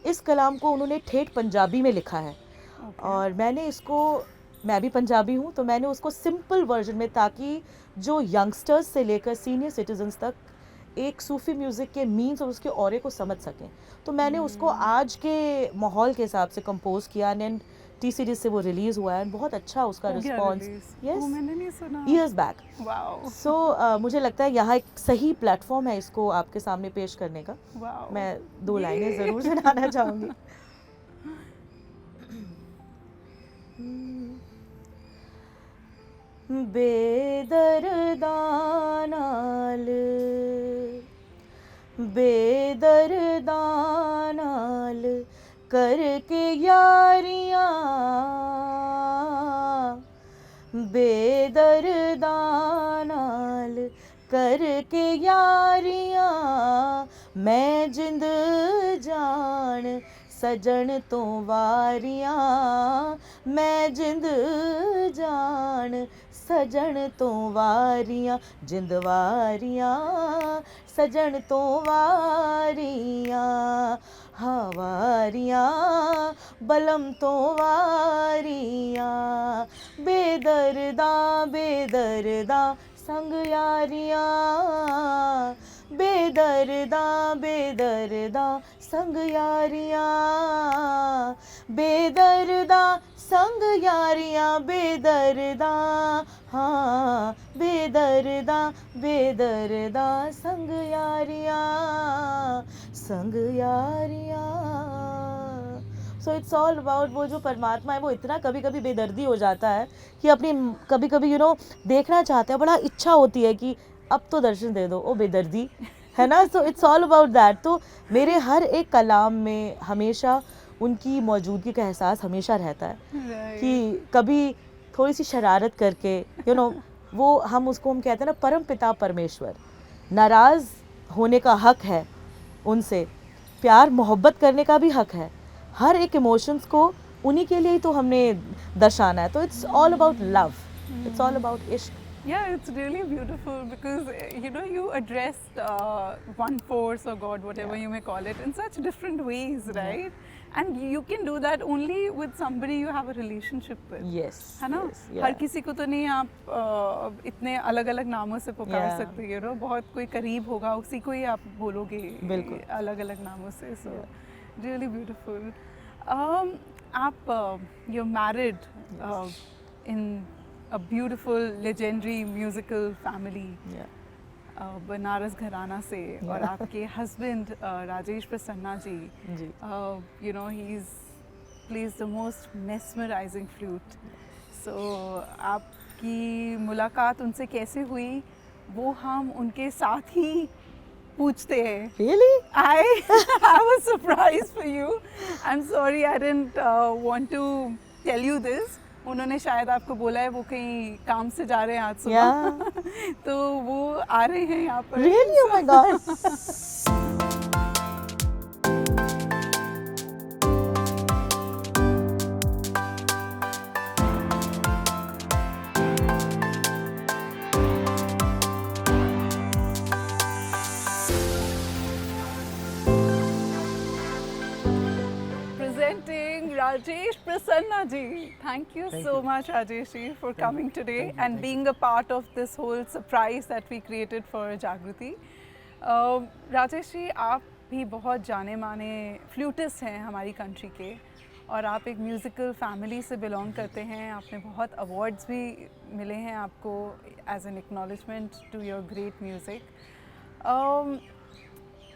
इस कलाम को उन्होंने ठेठ पंजाबी में लिखा है। Okay. और मैं भी पंजाबी हूँ, तो मैंने उसको सिंपल वर्जन में, ताकि जो यंगस्टर्स से लेकर सीनियर सिटीजन्स तक एक सूफ़ी म्यूज़िक के मीन्स और उसके ऑरे को समझ सकें, तो मैंने उसको आज के माहौल के हिसाब से कंपोज किया, एंड TCD से वो रिलीज़ हुआ है, बहुत अच्छा उसका हो गया रिस्पॉन्स, release? Oh, मैंने नहीं सुना। Years back. Wow. सो मुझे लगता है यहाँ एक सही प्लेटफॉर्म है इसको आपके सामने पेश करने का। Wow. मैं 2 लाइनें ज़रूर सुनाना चाहूँगी। बेदर्दा नाल करके यारियां, बेदर्दा नाल करके यारियां, मैं जिंद जान सजन तो वारियां, मैं जिंद जान सजन तो वारियां, जिंद वारियां सजन तो वारियां, हाँ वारियां बलम तो वारियां, बेदर्दा बेदर्दा संग यारियां, बेदर्दा बेदर्दा संग यारियां, बेदर्दा संग यारियां, बेदर्दा, हाँ बेदर्दा बेदर्दा संग यारियां, संग यारियां। सो इट्स ऑल अबाउट वो जो परमात्मा है वो इतना कभी कभी बेदर्दी हो जाता है कि अपनी कभी कभी देखना चाहते हैं, बड़ा इच्छा होती है कि अब तो दर्शन दे दो, ओ बेदर्दी, है ना। सो इट्स ऑल अबाउट दैट। तो मेरे हर एक कलाम में हमेशा उनकी मौजूदगी का एहसास हमेशा रहता है कि कभी थोड़ी सी शरारत करके वो हम कहते हैं ना, परम पिता परमेश्वर, नाराज़ होने का हक है उनसे, प्यार मोहब्बत करने का भी हक है, हर एक इमोशंस को उन्हीं के लिए ही तो हमने दर्शाना है। तो it's all about love, it's all about इश्क। Yeah, it's really beautiful because you addressed one force or God, whatever you may call it, in such different ways, right? And you can do that only with somebody you have a relationship with. Yes. है ना? हर किसी को तो नहीं आप इतने अलग-अलग नामों से पुकार सकते हो, बहुत कोई करीब होगा उसी को ही आप बोलोगे अलग-अलग नामों से। So really beautiful. आप you're married in a beautiful legendary musical family, Banaras घराना से, और आपके husband Rajesh Prasanna ji, he plays the most mesmerizing flute. So आपकी मुलाकात उनसे कैसे हुई वो हम उनके साथ ही पूछते हैं। Really? I have a surprise for you. I'm sorry I didn't want to tell you this. उन्होंने शायद आपको बोला है वो कहीं काम से जा रहे हैं आज सुबह। तो वो आ रहे हैं यहाँ पर। Really? Oh my God. Rajesh Prasanna ji. Thank you so much, Rajesh ji, for coming today and being a part of this whole surprise that we created for Jagruti. Rajesh ji, आप भी बहुत जाने माने फ्लूटिस्ट हैं हमारी कंट्री के, और आप एक म्यूज़िकल फैमिली से बिलोंग करते हैं। आपने बहुत अवार्ड्स भी मिले हैं आपको as an acknowledgement to your great music.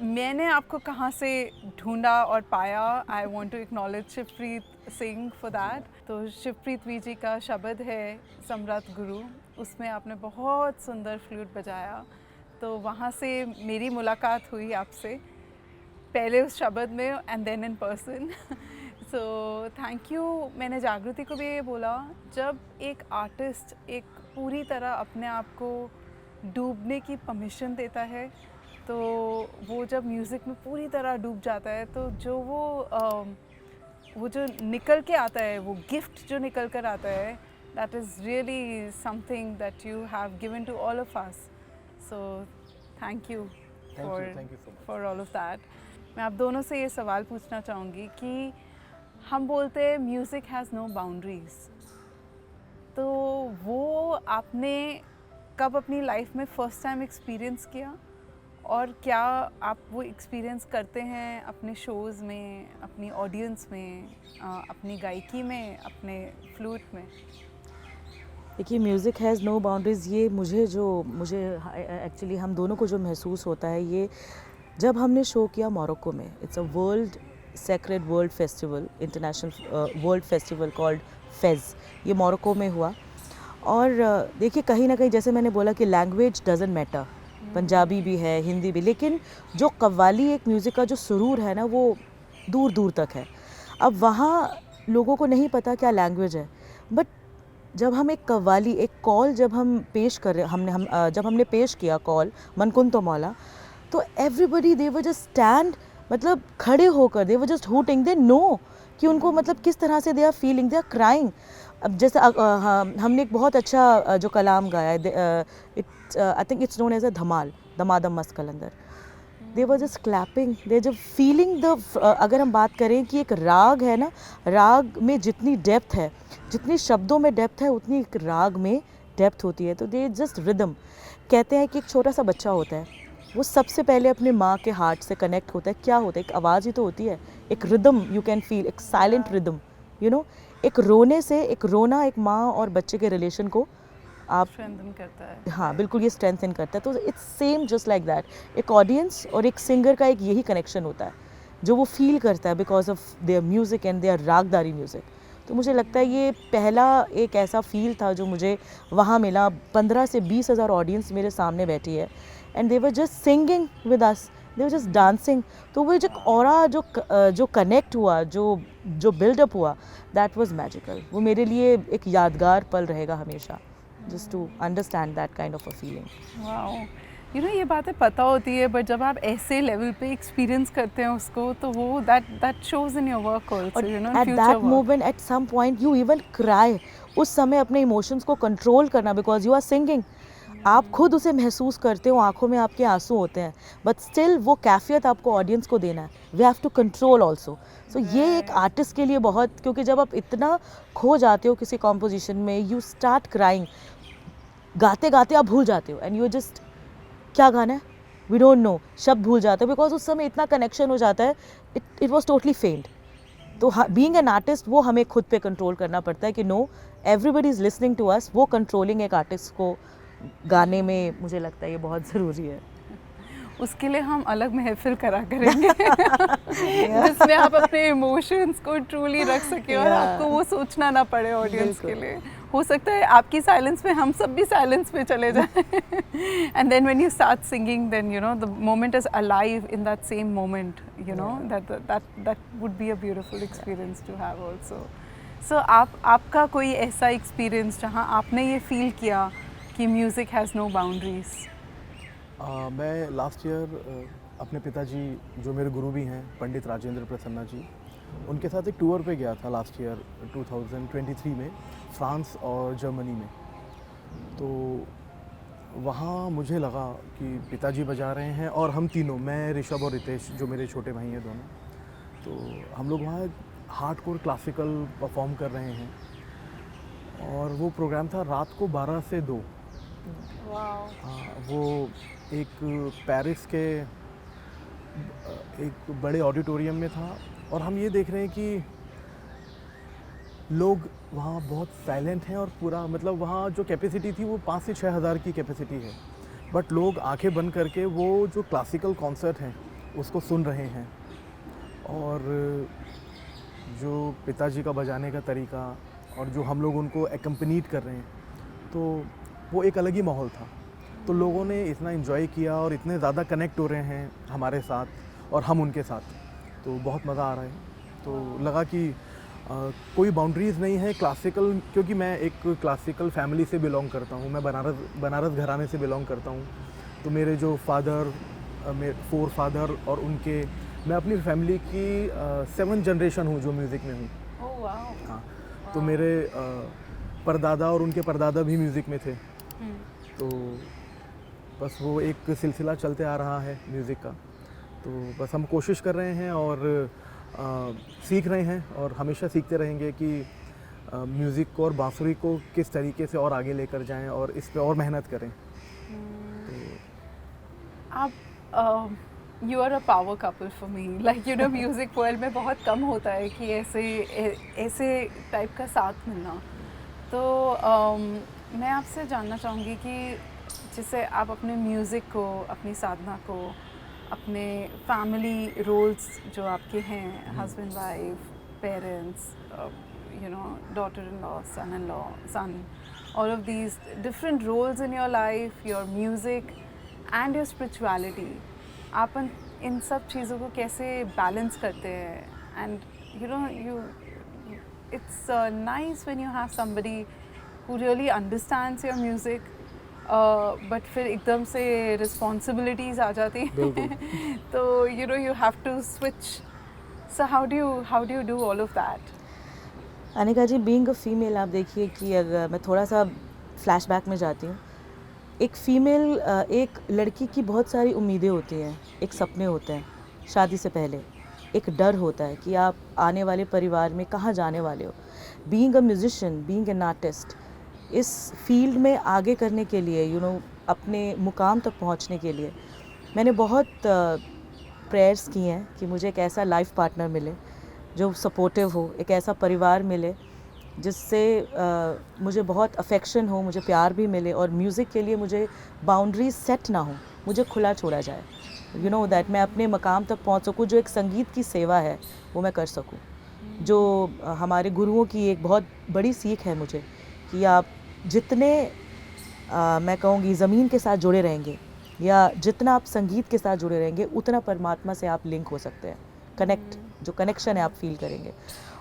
मैंने आपको कहाँ से ढूंढा और पाया, I want to acknowledge Shivpreet Singh for that. तो शिवप्रीत वी जी का शब्द है सम्राट गुरु, उसमें आपने बहुत सुंदर फ्लूट बजाया, तो वहाँ से मेरी मुलाकात हुई आपसे, पहले उस शब्द में and then in person. So thank you. मैंने जागृति को भी ये बोला, जब एक आर्टिस्ट एक पूरी तरह अपने आप को डूबने की परमिशन देता है, तो वो जब म्यूज़िक में पूरी तरह डूब जाता है, तो जो वो जो निकल के आता है, वो गिफ्ट जो निकल कर आता है, that is really something that you have given to all of us. So thank you for so much. for all of that. मैं आप दोनों से ये सवाल पूछना चाहूँगी कि हम बोलते हैं म्यूज़िक हैज़ नो बाउंड्रीज़, तो वो आपने कब अपनी लाइफ में फ़र्स्ट टाइम एक्सपीरियंस किया, और क्या आप वो एक्सपीरियंस करते हैं अपने शोज़ में, अपनी ऑडियंस में, अपनी गायकी में, अपने फ्लूट में? देखिए, म्यूज़िक हैज़ नो बाउंड्रीज़, ये मुझे एक्चुअली हम दोनों को जो महसूस होता है, ये जब हमने शो किया मोरक्को में, it's a world sacred world festival, international world festival called phase, ये मोरक्को में हुआ। और देखिए, कहीं ना कहीं जैसे मैंने बोला कि लैंग्वेज डजंट मैटर, पंजाबी भी है, हिंदी भी, लेकिन जो कव्वाली एक म्यूज़िक का जो सुरूर है ना, वो दूर दूर तक है। अब वहाँ लोगों को नहीं पता क्या लैंग्वेज है, बट जब हम एक कव्वाली, एक कॉल जब हम पेश कर रहे, जब हमने पेश किया कॉल मन कुन तो मौला, तो everybody they were just stand, मतलब खड़े होकर they were just hooting, they know कि उनको मतलब किस तरह से they are feeling, they are crying. अब जैसे हमने एक बहुत अच्छा जो कलाम गाया है, I think it's known as a dhamal, Damadam Mast Qalandar, they were just clapping, दे जब फीलिंग द, अगर हम बात करें कि एक राग है ना, राग में जितनी डेप्थ है, जितनी शब्दों में डेप्थ है, उतनी एक राग में डेप्थ होती है। तो दे जस्ट रिदम, कहते हैं कि एक छोटा सा बच्चा होता है, वो सबसे पहले अपने माँ के हार्ट से कनेक्ट होता है। क्या होता है? एक आवाज़ ही तो होती है, एक रिदम, यू कैन फील, एक साइलेंट रिदम, यू नो, एक रोने से, एक रोना एक माँ और बच्चे के रिलेशन को आप स्ट्रेंथन करता है। हाँ, बिल्कुल, ये स्ट्रेंथन करता है। तो it's same just like that, एक ऑडियंस और एक सिंगर का एक यही कनेक्शन होता है जो वो फील करता है because of their music and their ragdari music. तो मुझे लगता है ये पहला एक ऐसा फील था जो मुझे वहाँ मिला। 15 से 20 हज़ार ऑडियंस मेरे सामने बैठी है, and they were just singing with us, they were just dancing. तो वो जो ऑरा जो कनेक्ट हुआ, जो बिल्डअप हुआ, दैट वाज मैजिकल। वो मेरे लिए एक यादगार पल रहेगा हमेशा, just to understand that kind of a feeling. Wow, you know, ये बातें पता होती है, बट जब आप ऐसे लेवल पे एक्सपीरियंस करते हैं उसको, तो वो that shows in your work also, you know, in At future that work. moment, at some point, you even cry. उस समय अपने इमोशंस को कंट्रोल करना, बिकॉज यू आर सिंगिंग, आप खुद उसे महसूस करते हो, आंखों में आपके आंसू होते हैं, बट स्टिल वो कैफियत आपको ऑडियंस को देना है, we have to control also. So ये एक आर्टिस्ट के लिए बहुत, क्योंकि जब आप इतना खो जाते हो किसी कॉम्पोजिशन में, यू स्टार्ट क्राइंग, गाते गाते आप भूल जाते हो, एंड यू जस्ट, क्या गाना है, वी डोंट नो, शब्द भूल जाते हो, बिकॉज उस समय इतना कनेक्शन हो जाता है, इट वॉज टोटली फेल्ड। तो बीइंग एन आर्टिस्ट, वो हमें खुद पे कंट्रोल करना पड़ता है कि no, everybody is listening to us. वो कंट्रोलिंग एक आर्टिस्ट को गाने में, मुझे लगता है ये बहुत ज़रूरी है। उसके लिए हम अलग महफिल करा करेंगे जिसमें आप अपने इमोशंस को ट्रूली रख सके और आपको वो सोचना ना पड़े ऑडियंस के लिए। हो सकता है आपकी साइलेंस में हम सब भी साइलेंस में चले जाएं, and then when you start singing, then you know the moment is alive in that same moment, you know, that would be a beautiful experience to have also. So आपका कोई ऐसा एक्सपीरियंस जहाँ आपने ये फील किया कि म्यूज़िक हैज़ नो बाउंड्रीज? मैं लास्ट ईयर अपने पिताजी, जो मेरे गुरु भी हैं, पंडित राजेंद्र प्रसन्ना जी, उनके साथ एक टूर पे गया था लास्ट ईयर 2023 में, फ्रांस और जर्मनी में। तो वहाँ मुझे लगा कि पिताजी बजा रहे हैं और हम तीनों, मैं, ऋषभ और रितेश, जो मेरे छोटे भाई हैं दोनों, तो हम लोग वहाँ हार्डकोर क्लासिकल परफॉर्म कर रहे हैं। और वो प्रोग्राम था रात को 12 से 2। वो एक पेरिस के एक बड़े ऑडिटोरियम में था, और हम ये देख रहे हैं कि लोग वहाँ बहुत साइलेंट हैं, और पूरा, मतलब वहाँ जो कैपेसिटी थी वो 5 से 6 हज़ार की कैपेसिटी है, बट लोग आंखें बंद करके वो जो क्लासिकल कॉन्सर्ट हैं उसको सुन रहे हैं। और जो पिताजी का बजाने का तरीका, और जो हम लोग उनको एकम्पनीट कर रहे हैं, तो वो एक अलग ही माहौल था। तो लोगों ने इतना एंजॉय किया और इतने ज़्यादा कनेक्ट हो रहे हैं हमारे साथ और हम उनके साथ, तो बहुत मज़ा आ रहा है। तो लगा कि कोई बाउंड्रीज़ नहीं है क्लासिकल, क्योंकि मैं एक क्लासिकल फैमिली से बिलोंग करता हूँ, मैं बनारस घराने से बिलोंग करता हूँ। तो मेरे जो फादर, मेरे 4 फादर और उनके, मैं अपनी फैमिली की 7th जनरेशन हूँ जो म्यूज़िक में हूँ। Oh wow. हाँ, तो मेरे परदादा और उनके परदादा भी म्यूज़िक में थे, तो बस वो एक सिलसिला चलते आ रहा है म्यूज़िक का। तो बस हम कोशिश कर रहे हैं और सीख रहे हैं और हमेशा सीखते रहेंगे कि म्यूज़िक को और बांसुरी को किस तरीके से और आगे लेकर जाएं और इस पे और मेहनत करें। आप you are a power couple for me, like you know music world में बहुत कम होता है कि ऐसे टाइप का साथ मिलना। तो मैं आपसे जानना चाहूँगी कि जिससे आप अपने म्यूज़िक को, अपनी साधना को, अपने फैमिली रोल्स जो आपके हैं, husband wife, parents, you know, daughter-in-law, son-in-law, son, all of these different roles in your life, your music and your spirituality, आप इन सब चीज़ों को कैसे बैलेंस करते हैं? And you know, it's nice when you have somebody who really understands your music, but फिर एकदम से responsibilities आ जाती हैं तो you know you have to switch. So how do you do all of that? Anika ji, being a female, आप देखिए कि अगर मैं थोड़ा सा फ्लैशबैक में जाती हूँ, एक फ़ीमेल, एक लड़की की बहुत सारी उम्मीदें होती हैं, एक सपने होते हैं शादी से पहले, एक डर होता है कि आप आने वाले परिवार में कहाँ जाने वाले हो। Being a musician, being an artist, इस फील्ड में आगे करने के लिए, यू नो, अपने मुकाम तक पहुँचने के लिए मैंने बहुत प्रेयर्स की हैं कि मुझे एक ऐसा लाइफ पार्टनर मिले जो सपोर्टिव हो, एक ऐसा परिवार मिले जिससे मुझे बहुत अफेक्शन हो, मुझे प्यार भी मिले और म्यूज़िक के लिए मुझे बाउंड्रीज सेट ना हो, मुझे खुला छोड़ा जाए, यू नो दैट मैं अपने मकाम तक पहुंच सकूं, जो एक संगीत की सेवा है वो मैं कर सकूं। जो हमारे गुरुओं की एक बहुत बड़ी सीख है मुझे कि आप जितने मैं कहूँगी ज़मीन के साथ जुड़े रहेंगे या जितना आप संगीत के साथ जुड़े रहेंगे उतना परमात्मा से आप लिंक हो सकते हैं, जो कनेक्शन है आप फील करेंगे।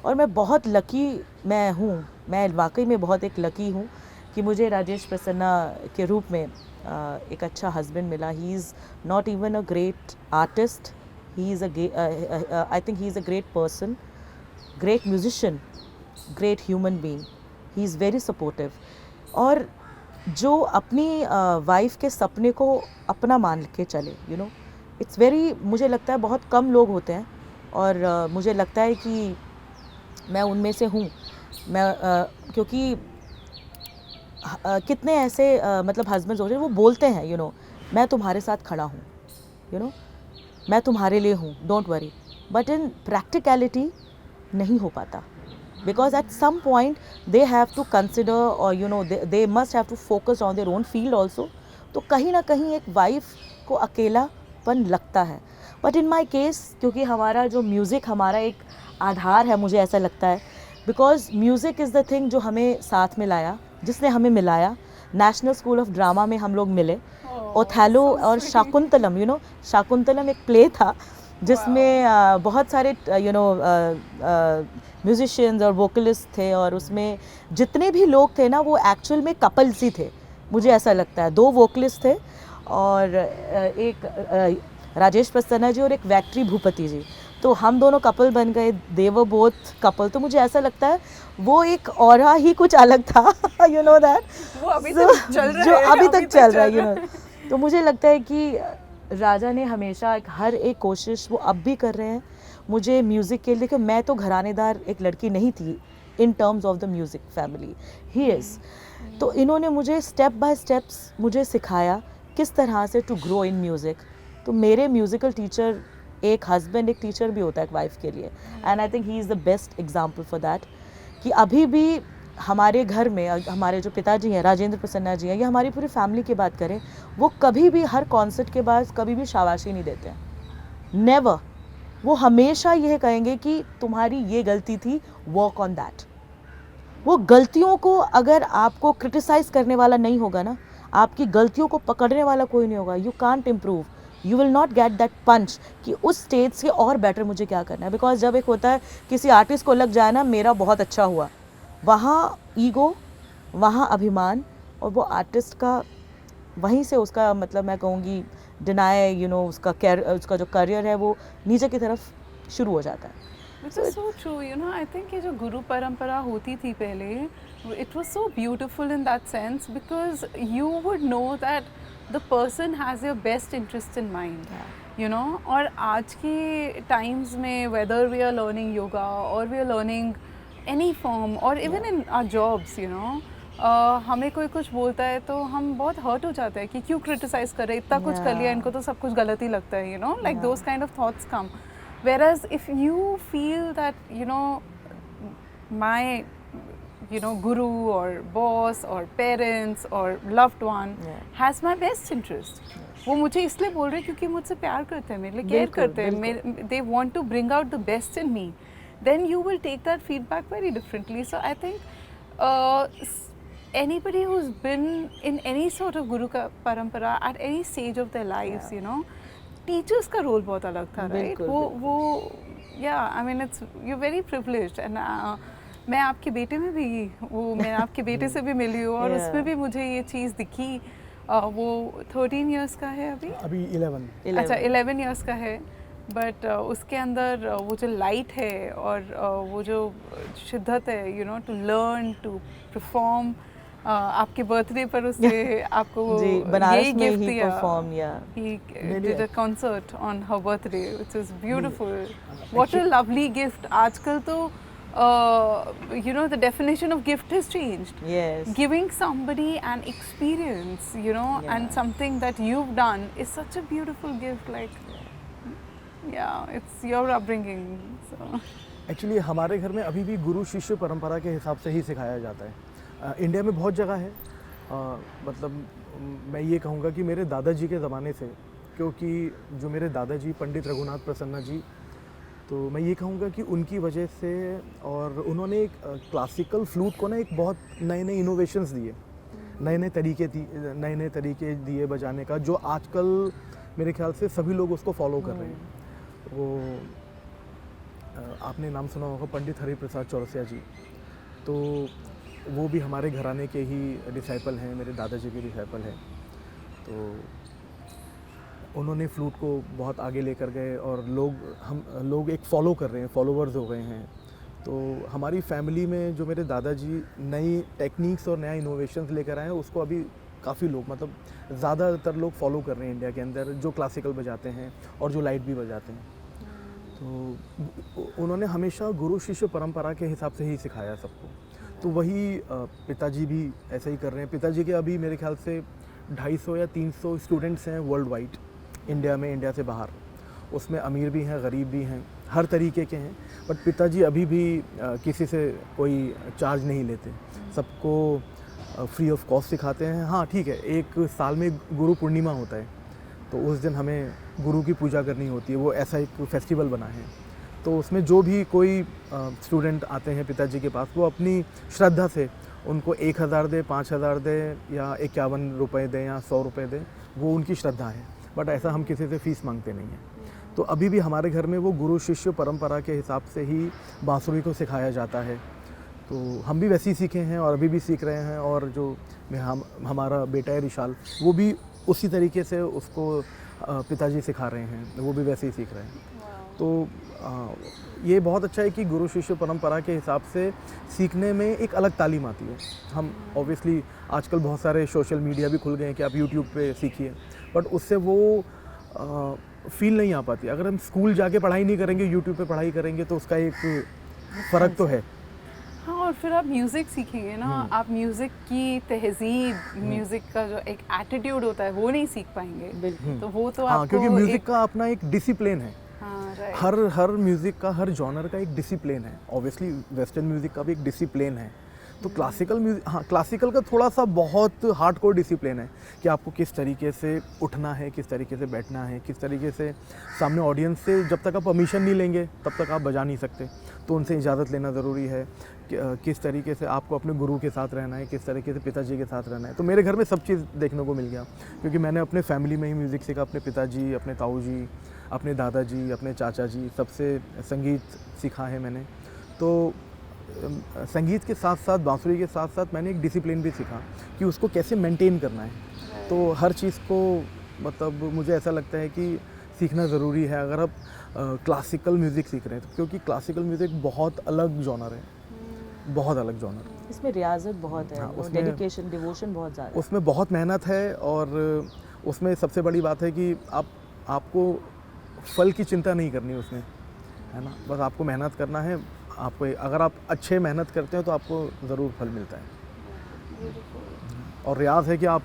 और मैं बहुत लकी मैं वाकई में बहुत एक लकी हूँ कि मुझे राजेश प्रसन्ना के रूप में एक अच्छा हस्बैंड मिला। He is not even a great artist, he is I think he is a great person, great musician, great human being. He is very supportive और जो अपनी वाइफ के सपने को अपना मान के चले, यू नो, इट्स वेरी, मुझे लगता है बहुत कम लोग होते हैं और मुझे लगता है कि मैं उनमें से हूँ। मैं क्योंकि कितने ऐसे मतलब हस्बैंड्स होते हैं वो बोलते हैं, यू नो, मैं तुम्हारे साथ खड़ा हूँ, यू नो, मैं तुम्हारे लिए हूँ, don't worry, but in practicality नहीं हो पाता because at some point they have to consider or you know they must have to focus on their own field also। तो कहीं ना कहीं एक वाइफ को अकेलापन लगता है। बट इन माई केस, क्योंकि हमारा जो म्यूज़िक हमारा एक आधार है, मुझे ऐसा लगता है, because music is the thing जो हमें साथ में लाया, जिसने हमें मिलाया। नेशनल स्कूल ऑफ ड्रामा में हम लोग मिले, ओथेलो और शाकुंतलम, यू नो, शाकुंतलम एक प्ले था जिसमें बहुत सारे यू नो म्यूजिशियंस और वोकलिस्ट थे और उसमें जितने भी लोग थे ना वो एक्चुअल में कपल्स ही थे, मुझे ऐसा लगता है। 2 वोकलिस्ट थे और एक राजेश प्रसन्ना जी और एक वैक्ट्री भूपति जी, तो हम दोनों कपल बन गए, दे वर बोथ कपल। तो मुझे ऐसा लगता है वो एक ऑरा ही कुछ अलग था, यू नो दैट, वो अभी तक चल रहा है, जो अभी तक चल रहा है, यू नो। तो मुझे लगता है कि राजा ने हमेशा हर एक कोशिश वो अब भी कर रहे हैं मुझे म्यूज़िक के लिए, कि मैं तो घरानेदार एक लड़की नहीं थी in terms of the music family, he is. तो इन्होंने मुझे स्टेप बाय स्टेप्स मुझे सिखाया किस तरह से टू ग्रो इन म्यूज़िक। तो मेरे म्यूज़िकल टीचर, एक हस्बैंड एक टीचर भी होता है एक वाइफ के लिए, and I think he is the best example for that. कि अभी भी हमारे घर में हमारे जो पिताजी हैं, राजेंद्र प्रसन्ना जी हैं, या हमारी पूरी फैमिली की बात करें, वो कभी भी हर कॉन्सर्ट के बाद कभी भी शाबाशी नहीं देते हैं, नेवर। वो हमेशा यह कहेंगे कि तुम्हारी ये गलती थी, वर्क ऑन दैट। वो गलतियों को, अगर आपको क्रिटिसाइज़ करने वाला नहीं होगा ना, आपकी गलतियों को पकड़ने वाला कोई नहीं होगा, you can't improve, you will not get that punch कि उस स्टेज से और बेटर मुझे क्या करना है। बिकॉज जब एक होता है किसी आर्टिस्ट को लग जाए ना मेरा बहुत अच्छा हुआ, वहाँ ईगो, वहाँ अभिमान, और वो आर्टिस्ट का वहीं से उसका मतलब मैं कहूँगी डिनाई, यू नो, उसका जो करियर है वो नीचे की तरफ शुरू हो जाता है। Which is so true, you know. I think ये जो गुरु परंपरा होती थी पहले, it was so beautiful in that sense because you would know that the person has your best interest in mind. You know, और आज के times में whether we are learning yoga or we are learning any form or even in our jobs, you know, हमें कोई कुछ बोलता है तो हम बहुत hurt हो जाते हैं कि क्यों criticize कर रहे, इतना कुछ कर लिया, इनको तो सब कुछ गलत ही लगता है, you know, like those kind of thoughts come. Whereas if you feel that, you know, my, you know, guru or boss or parents or loved one has my best interest, वो मुझे इसलिए बोल रहे हैं क्योंकि मुझसे प्यार करते हैं, मेरे लिए केयर करते हैं, they want to bring out the best in me, then you will take that feedback very differently. So I think anybody who's been in any sort of guru ka parampara at any stage of their lives, you know, teachers का रोल बहुत अलग था, right? वो yeah, I mean it's you're very privileged and मैं आपके बेटे में भी मैं आपके बेटे से भी मिली हूँ और उसमें भी मुझे ये चीज़ दिखी. वो 13 years का है अभी 11. अच्छा 11 years का है, बट उसके अंदर वो जो लाइट है और वो जो शिद्दत है, you know, to learn to perform. आपके बर्थडे पर उसने आपको यही गिफ्ट दिया. He did a concert on her birthday, which is beautiful. What a lovely gift. आजकल तो you know, the definition of gift has changed. Yes. Giving somebody an experience, you know, and something that you've done is such a beautiful gift. Like, yeah, it's your upbringing. So. Actually हमारे घर में अभी भी गुरु शिष्य परंपरा के हिसाब से ही सिखाया जाता है. इंडिया में बहुत जगह है. मतलब मैं ये कहूँगा कि मेरे दादाजी के ज़माने से, क्योंकि जो मेरे दादाजी पंडित रघुनाथ प्रसन्ना जी, तो मैं ये कहूँगा कि उनकी वजह से, और उन्होंने एक क्लासिकल फ्लूट को ना एक बहुत नए नए इनोवेशंस दिए, नए नए तरीके दिए बजाने का, जो आजकल मेरे ख्याल से सभी लोग उसको फॉलो कर रहे हैं. वो आपने नाम सुना होगा पंडित हरिप्रसाद चौरसिया जी, तो वो भी हमारे घराने के ही डिसाइपल हैं, मेरे दादाजी के डिसाइपल हैं. तो उन्होंने फ्लूट को बहुत आगे लेकर गए और लोग एक फॉलो कर रहे हैं, फॉलोवर्स हो गए हैं. तो हमारी फैमिली में जो मेरे दादाजी नई टेक्निक्स और नया इनोवेशंस लेकर आए हैं, उसको अभी काफ़ी लोग, मतलब ज़्यादातर लोग फॉलो कर रहे हैं इंडिया के अंदर, जो क्लासिकल बजाते हैं और जो लाइट भी बजाते हैं. तो उन्होंने हमेशा गुरु शिष्य परंपरा के हिसाब से ही सिखाया सबको. तो वही पिताजी भी ऐसा ही कर रहे हैं. पिताजी के अभी मेरे ख्याल से 250 या 300 स्टूडेंट्स हैं वर्ल्ड वाइड, इंडिया में, इंडिया से बाहर. उसमें अमीर भी हैं, गरीब भी हैं, हर तरीके के हैं. बट पिताजी अभी भी किसी से कोई चार्ज नहीं लेते, सबको फ्री ऑफ कॉस्ट सिखाते हैं. हाँ ठीक है, एक साल में गुरु पूर्णिमा होता है, तो उस दिन हमें गुरु की पूजा करनी होती है. वो ऐसा एक फेस्टिवल बना है, तो उसमें जो भी कोई स्टूडेंट आते हैं पिताजी के पास, वो अपनी श्रद्धा से उनको 1000 दे, 5000 दे, या 51 रुपये दें, या 100 रुपये दें, वो उनकी श्रद्धा है. बट ऐसा हम किसी से फ़ीस मांगते नहीं हैं. तो अभी भी हमारे घर में वो गुरु शिष्य परंपरा के हिसाब से ही बांसुरी को सिखाया जाता है. तो हम भी वैसे ही सीखे हैं और अभी भी सीख रहे हैं. और जो हमारा बेटा है रिशाल, वो भी उसी तरीके से उसको पिताजी सिखा रहे हैं, वो भी वैसे ही सीख रहे हैं. तो ये बहुत अच्छा है कि गुरु शिष्य परंपरा के हिसाब से सीखने में एक अलग तालीम आती है. हम ऑब्वियसली आजकल बहुत सारे सोशल मीडिया भी खुल गए हैं कि आप यूट्यूब पे सीखिए, बट उससे वो फील नहीं आ पाती. अगर हम स्कूल जाके पढ़ाई नहीं करेंगे, यूट्यूब पे पढ़ाई करेंगे, तो उसका एक फ़र्क तो है. हाँ, और फिर आप म्यूज़िक सीखेंगे ना, आप म्यूज़िक की तहज़ीब, म्यूज़िक का जो एक एटीट्यूड होता है, वो नहीं सीख पाएंगे. तो वो तो आपको, क्योंकि म्यूज़िक का अपना एक डिसिप्लिन है. हर म्यूज़िक का, हर जॉनर का एक डिसिप्लिन है. ऑब्वियसली वेस्टर्न म्यूज़िक का भी एक डिसिप्लिन है. तो क्लासिकल म्यूज़िक, हाँ क्लासिकल का थोड़ा सा बहुत हार्डकोर डिसिप्लिन है कि आपको किस तरीके से उठना है, किस तरीके से बैठना है, किस तरीके से सामने ऑडियंस से जब तक आप परमिशन नहीं लेंगे तब तक आप बजा नहीं सकते. तो उनसे इजाज़त लेना ज़रूरी है. किस तरीके से आपको अपने गुरु के साथ रहना है, किस तरीके से पिताजी के साथ रहना है. तो मेरे घर में सब चीज़ देखने को मिल गया, क्योंकि मैंने अपने फैमिली में ही म्यूज़िक सीखा. अपने पिताजी, अपने ताऊ जी, अपने दादाजी, अपने चाचा जी, सबसे संगीत सीखा है मैंने. तो संगीत के साथ साथ, बांसुरी के साथ साथ मैंने एक डिसिप्लिन भी सीखा कि उसको कैसे मेंटेन करना है. तो हर चीज़ को, मतलब मुझे ऐसा लगता है कि सीखना ज़रूरी है अगर आप क्लासिकल म्यूज़िक सीख रहे हैं तो, क्योंकि क्लासिकल म्यूज़िक बहुत अलग जॉनर है, बहुत अलग जॉनर है। इसमें रियाजत बहुत है, हाँ, उसमें- डेडिकेशन, डिवोशन बहुत ज़्यादा है। उसमें बहुत मेहनत है और उसमें सबसे बड़ी बात है कि आपको फल की चिंता नहीं करनी उसमें, है ना, बस आपको मेहनत करना है। आपको अगर आप अच्छे मेहनत करते हो तो आपको ज़रूर फल मिलता है। और रियाज़ है कि आप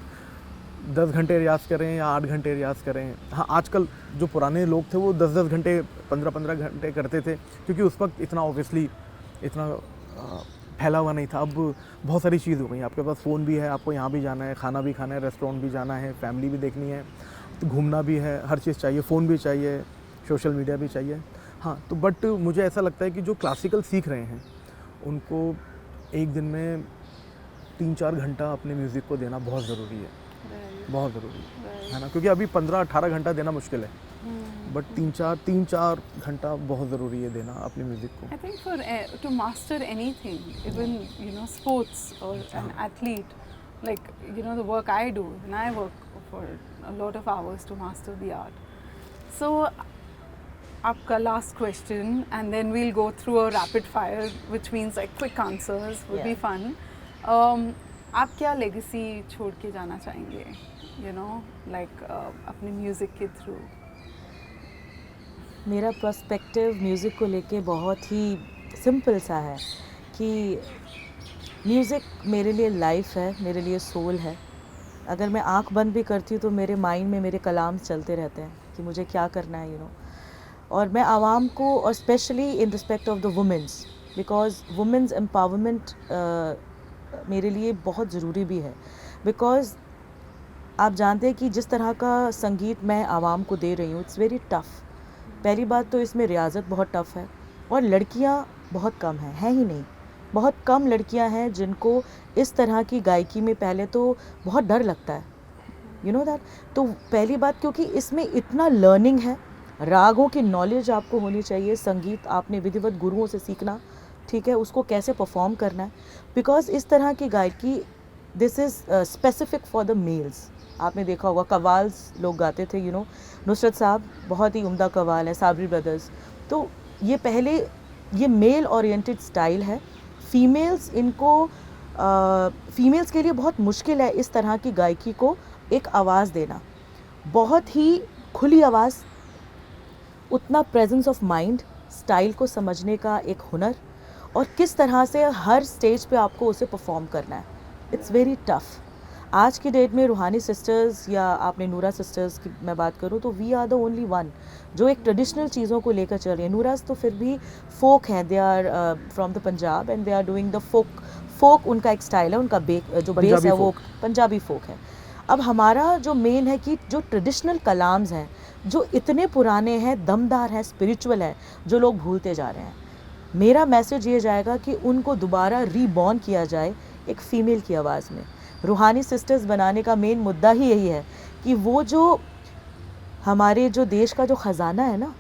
10 घंटे रियाज़ करें या 8 घंटे रियाज़ करें। हाँ, आजकल जो पुराने लोग थे वो 10-10 घंटे, 15-15 घंटे करते थे, क्योंकि उस वक्त इतना ऑब्वियसली इतना फैला हुआ नहीं था। अब बहुत सारी चीज़ हो गई, आपके पास फ़ोन भी है, आपको यहाँ भी जाना है, खाना भी खाना है, रेस्टोरेंट भी जाना है, फैमिली भी देखनी है, तो घूमना भी है, हर चीज़ चाहिए, फ़ोन भी चाहिए, सोशल मीडिया भी चाहिए। हाँ, तो बट मुझे ऐसा लगता है कि जो क्लासिकल सीख रहे हैं उनको एक दिन में 3-4 घंटा अपने म्यूज़िक को देना बहुत ज़रूरी है, बहुत ज़रूरी है ना, क्योंकि अभी 15-18 घंटा देना मुश्किल है, बट 3-4 घंटा बहुत ज़रूरी है देना अपने म्यूज़िक को। I think for to master anything, even sports or an athlete, like the work I do, and I work for a lot of hours to master the art. So, आपका last question, and then we'll go through a rapid fire, which means like quick answers would be fun. आप क्या legacy छोड़ के जाना चाहेंगे? Like अपने म्यूज़िक के थ्रू। मेरा पर्सपेक्टिव म्यूज़िक को लेके बहुत ही सिंपल सा है कि म्यूज़िक मेरे लिए लाइफ है, मेरे लिए सोल है। अगर मैं आंख बंद भी करती हूँ तो मेरे माइंड में मेरे कलाम चलते रहते हैं कि मुझे क्या करना है, और मैं आवाम को, और specially in respect of the women's, because women's empowerment मेरे लिए बहुत ज़रूरी भी है। बिकॉज आप जानते हैं कि जिस तरह का संगीत मैं आवाम को दे रही हूँ, इट्स वेरी टफ़। पहली बात तो इसमें रियाजत बहुत टफ़ है, और लड़कियाँ बहुत कम हैं, है ही नहीं, बहुत कम लड़कियाँ हैं जिनको इस तरह की गायकी में पहले तो बहुत डर लगता है, दैट। तो पहली बात, क्योंकि इसमें इतना लर्निंग है, रागों की नॉलेज आपको होनी चाहिए, संगीत आपने विधिवत गुरुओं से सीखना, ठीक है, उसको कैसे परफॉर्म करना है, बिकॉज इस तरह की गायकी, this is specific for the mails. आपने देखा होगा कवाल्स लोग गाते थे, नुसरत साहब बहुत ही उम्दा कवाल है, साबरी ब्रदर्स। तो ये पहले ये मेल ओरिएंटेड स्टाइल है। फीमेल्स फीमेल्स के लिए बहुत मुश्किल है इस तरह की गायकी को एक आवाज़ देना, बहुत ही खुली आवाज़, उतना प्रेजेंस ऑफ माइंड, स्टाइल को समझने का एक हुनर, और किस तरह से हर स्टेज पे आपको उसे परफॉर्म करना है। It's very tough. आज की डेट में रूहानी सिस्टर्स या आपने नूरा सिस्टर्स की मैं बात करूँ तो we are the only one जो एक ट्रेडिशनल चीज़ों को लेकर चल रही है। नूरास तो फिर भी फोक हैं, they are from the Punjab and they are doing the folk उनका एक स्टाइल है, उनका जो बेस है वो पंजाबी फोक है। अब हमारा जो मेन है कि जो ट्रेडिशनल कलाम्स हैं जो इतने पुराने हैं, दमदार हैं, स्पिरिचुअल है, जो लोग भूलते जा रहे हैं। मेरा मैसेज ये जाएगा कि उनको दोबारा रीबॉर्न किया जाए एक फ़ीमेल की आवाज़ में। रूहानी सिस्टर्स बनाने का मेन मुद्दा ही यही है कि वो जो हमारे जो देश का जो ख़जाना है ना,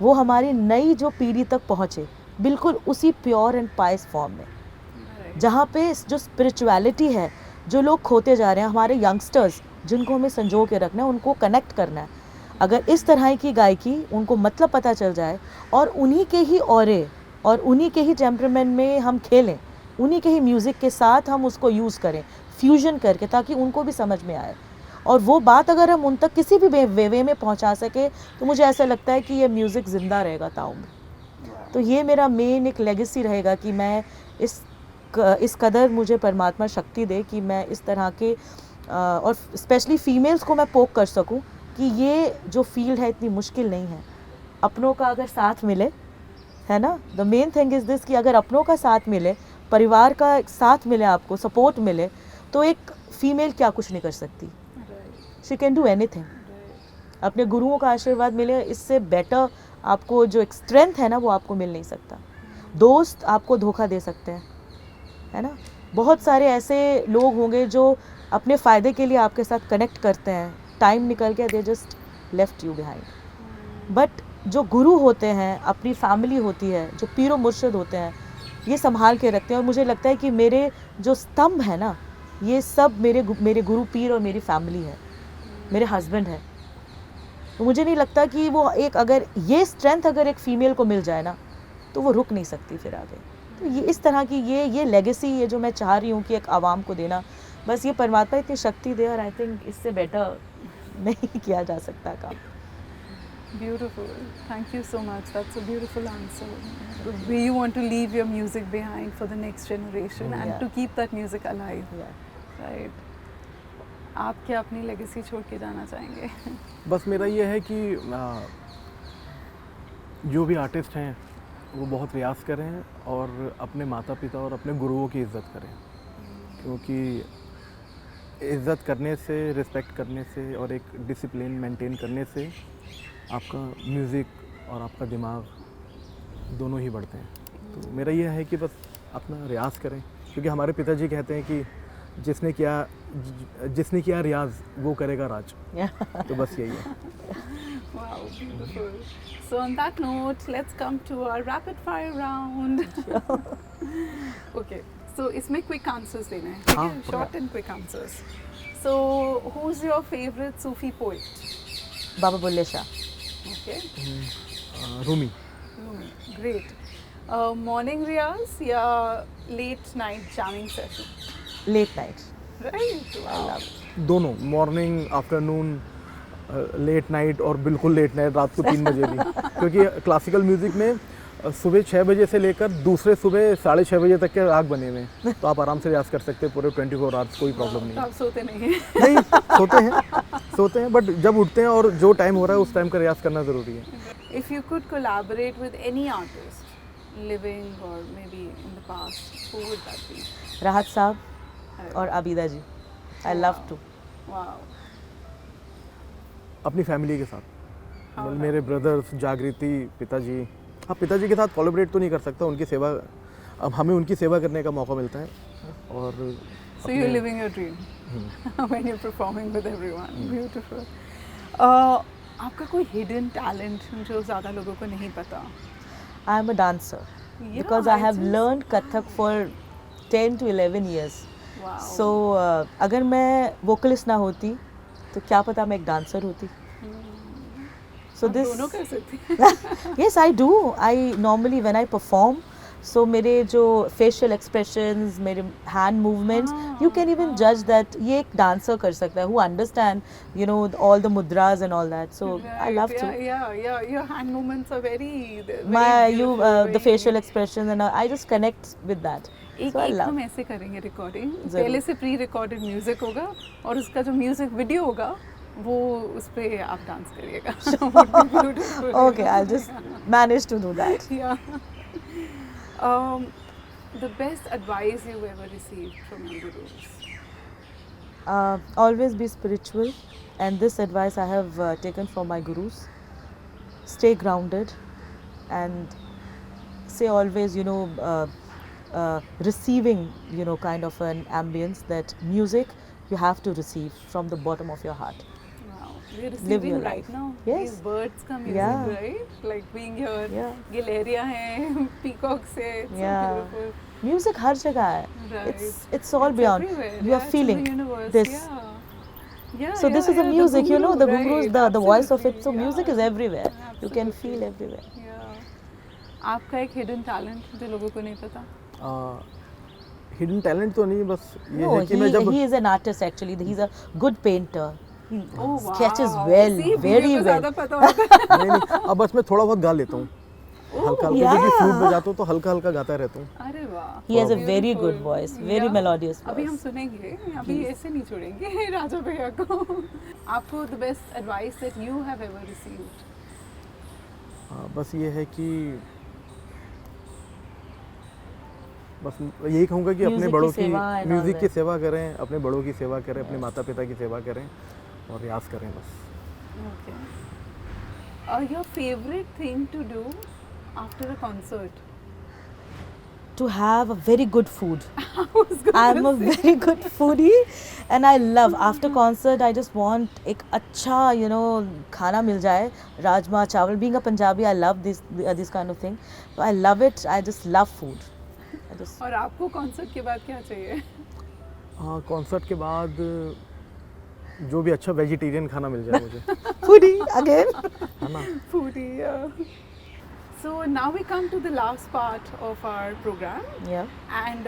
वो हमारी नई जो पीढ़ी तक पहुँचे, बिल्कुल उसी प्योर एंड पायस फॉर्म में, जहाँ पे जो स्पिरिचुअलिटी है जो लोग खोते जा रहे हैं, हमारे यंगस्टर्स जिनको हमें संजो के रखना है, उनको कनेक्ट करना है। अगर इस तरह की गायकी उनको मतलब पता चल जाए और उन्हीं के ही ऑरे और उन्हीं के ही टेम्परामेंट में हम खेलें, उन्हीं के ही म्यूज़िक के साथ हम उसको यूज़ करें फ्यूजन करके, ताकि उनको भी समझ में आए, और वो बात अगर हम उन तक किसी भी वे में पहुंचा सके तो मुझे ऐसा लगता है कि ये म्यूज़िक ज़िंदा रहेगा ताउम्र। तो ये मेरा मेन एक लेगेसी रहेगा कि मैं इस कदर मुझे परमात्मा शक्ति दे कि मैं इस तरह के और स्पेशली फ़ीमेल्स को मैं पोक कर सकूं कि ये जो फील्ड है इतनी मुश्किल नहीं है। अपनों का अगर साथ मिले, है ना, the main thing is this कि अगर अपनों का साथ मिले, परिवार का साथ मिले, आपको सपोर्ट मिले, तो एक फ़ीमेल क्या कुछ नहीं कर सकती। She can do anything. अपने गुरुओं का आशीर्वाद मिले, इससे बेटर आपको जो एक स्ट्रेंथ है ना वो आपको मिल नहीं सकता। दोस्त आपको धोखा दे सकते हैं, है ना, बहुत सारे ऐसे लोग होंगे जो अपने फ़ायदे के लिए आपके साथ कनेक्ट करते हैं, टाइम निकल के they just left you behind. But जो गुरु होते हैं, अपनी फैमिली होती है, जो पीरो मुर्शिद होते हैं, ये संभाल के रखते हैं। और मुझे लगता है कि मेरे जो स्तंभ है ना, ये सब मेरे गुरु पीर और मेरी फैमिली है, मेरे हस्बैंड है। तो मुझे नहीं लगता कि वो एक, अगर ये स्ट्रेंथ अगर एक फ़ीमेल को मिल जाए ना तो वो रुक नहीं सकती फिर आगे। तो ये इस तरह की ये लेगेसी, ये जो मैं चाह रही हूँ कि एक आवाम को देना, बस ये परमात्मा इतनी शक्ति दे, और आई थिंक इससे बेटर नहीं किया जा सकता काम। Beautiful. Thank you so much. That's a beautiful answer. The way you want to leave your music behind for the next generation and Yeah. to keep that music alive. Yeah. Right. आप क्या अपनी लेगेसी छोड़ के जाना चाहेंगे? बस मेरा ये है कि जो भी आर्टिस्ट हैं वो बहुत प्रयास करें और अपने माता पिता और अपने गुरुओं की इज़्ज़त करें, क्योंकि इज़्ज़त करने से, रिस्पेक्ट करने से और एक डिसिप्लिन मेंटेन करने से आपका म्यूज़िक और आपका दिमाग दोनों ही बढ़ते हैं। तो मेरा ये है कि बस अपना रियाज़ करें, क्योंकि हमारे पिताजी कहते हैं कि जिसने किया रियाज़ वो करेगा राज। तो बस यही है। Wow, beautiful. So on that note, let's come to our rapid fire round. Okay. So इसमें quick answers देना है, ठीक हाँ, है? Short and quick answers. So who's your favorite Sufi poet? Baba Bulleh Shah. Okay. Rumi. Rumi. Great. Morning riyaz या late night jamming session? Late night. Right. Wow. दोनों, मॉर्निंग, आफ्टरनून, लेट नाइट और बिल्कुल लेट नाइट रात को 3 बजे भी, क्योंकि क्लासिकल म्यूज़िक में सुबह 6 बजे से लेकर दूसरे सुबह 6:30 बजे तक के राग बने हुए हैं, तो आप आराम से रियाज़ कर सकते हैं पूरे 24 आवर्स, कोई प्रॉब्लम नहीं तो है। आप सोते नहीं हैं? नहीं, सोते हैं बट जब उठते हैं और जो टाइम हो रहा है उस टाइम का रियाज़ करना ज़रूरी है। If you could collaborate with any artist, living or maybe in the past, who would that be? राहत साहब और आबिदा जी, आई लव टू। Wow. अपनी फैमिली के साथ, How मतलब मेरे ब्रदर्स, जागृति, पिताजी। हाँ, पिताजी के साथ कोलैबोरेट तो नहीं कर सकता, उनकी सेवा, अब हमें उनकी सेवा करने का मौका मिलता है। और So you're living your dream when you're performing with everyone. Beautiful. आपका कोई hidden talent जो ज़्यादा लोगों को नहीं पता? I am a dancer Yeah, because I have just- learned Kathak for 10 to 11 years. Wow. So अगर मैं vocalist ना होती तो क्या पता मैं एक dancer होती। So आप this, दोनों कर सकते हैं। yes I do. I normally when I perform, so मेरे जो facial expressions, मेरे hand movements, you can even judge that ये एक dancer कर सकता है, who understand, you know, all the mudras and all that. So I Right, love to. Yeah. Your hand movements are very My beautiful, the very- facial expressions and I just connect with that. एक So I एक love. हम ऐसे करेंगे रिकॉर्डिंग, जरूर। पहले से प्री रिकॉर्डेड म्यूजिक होगा और उसका जो म्यूजिक वीडियो होगा वो उस पे आप डांस करिएगा। Would be beautiful. Okay, I'll just manage to do that. Yeah. The best advice you ever received from your gurus? Always be spiritual, and this advice I have taken from my gurus. Stay grounded, and say always, you know, receiving, you know, kind of an ambience that music you have to receive from the bottom of your heart. Wow. We're Live receiving your right life. now. Yes. These birds का music, Yeah. right? Like being here. Yeah. गिलेरिया है, peacocks है. It's so Yeah. beautiful. Music हर जगह है. Right. It's all It's beyond. everywhere. You Yeah, are it's in feeling the universe. this. Yeah. Yeah, So this is the yeah, music, you know, the guru, gurus, right, the voice of it. So absolutely, music is yeah. everywhere. You can Absolutely. feel everywhere. Yeah. आपका एक hidden talent जो लोगों को नहीं पता? हिडन टैलेंट तो नहीं, बस ये No, है कि मैं जब he is an artist actually. He's a good painter. He Oh, wow. sketches well, See, very मुझे तो well. ज़्यादा पता होता है। नहीं, अब बस मैं थोड़ा बहुत गा लेता हूँ, हल्का हल्का, क्योंकि yeah. फ्लूट बजाता हूँ तो हल्का हल्का गाता रहता हूँ। अरे वाह। He has a Beautiful. very good voice, very Yeah. melodious अभी हम voice. सुनेंगे, अभी ऐसे नहीं छोड़ेंगे राजा भैया को। आपको the best advice that you have ever received? बस ये है कि बस यही कहूँगा कि अपने Music बड़ों की की सेवा and all म्यूज़िक की that. सेवा करें, अपने बड़ों की सेवा करें, अपने माता पिता की सेवा करें और रियाज़ करें बस। Okay. Your favorite thing to do after a concert? To have a very good food. I was gonna I'm a say. very good foodie and I love after concert I just want एक अच्छा, you know, खाना मिल जाए, राजमा चावल. Being a Punjabi, I love this kind of thing. So I love it. I just love food. I just और आपको कॉन्सर्ट के बाद क्या चाहिए? हाँ, कॉन्सर्ट के बाद जो भी अच्छा वेजिटेरियन खाना मिल जाए मुझे, Foodie again. है ना? Foodie, yeah. So now we come to the last part of our program. Yeah. And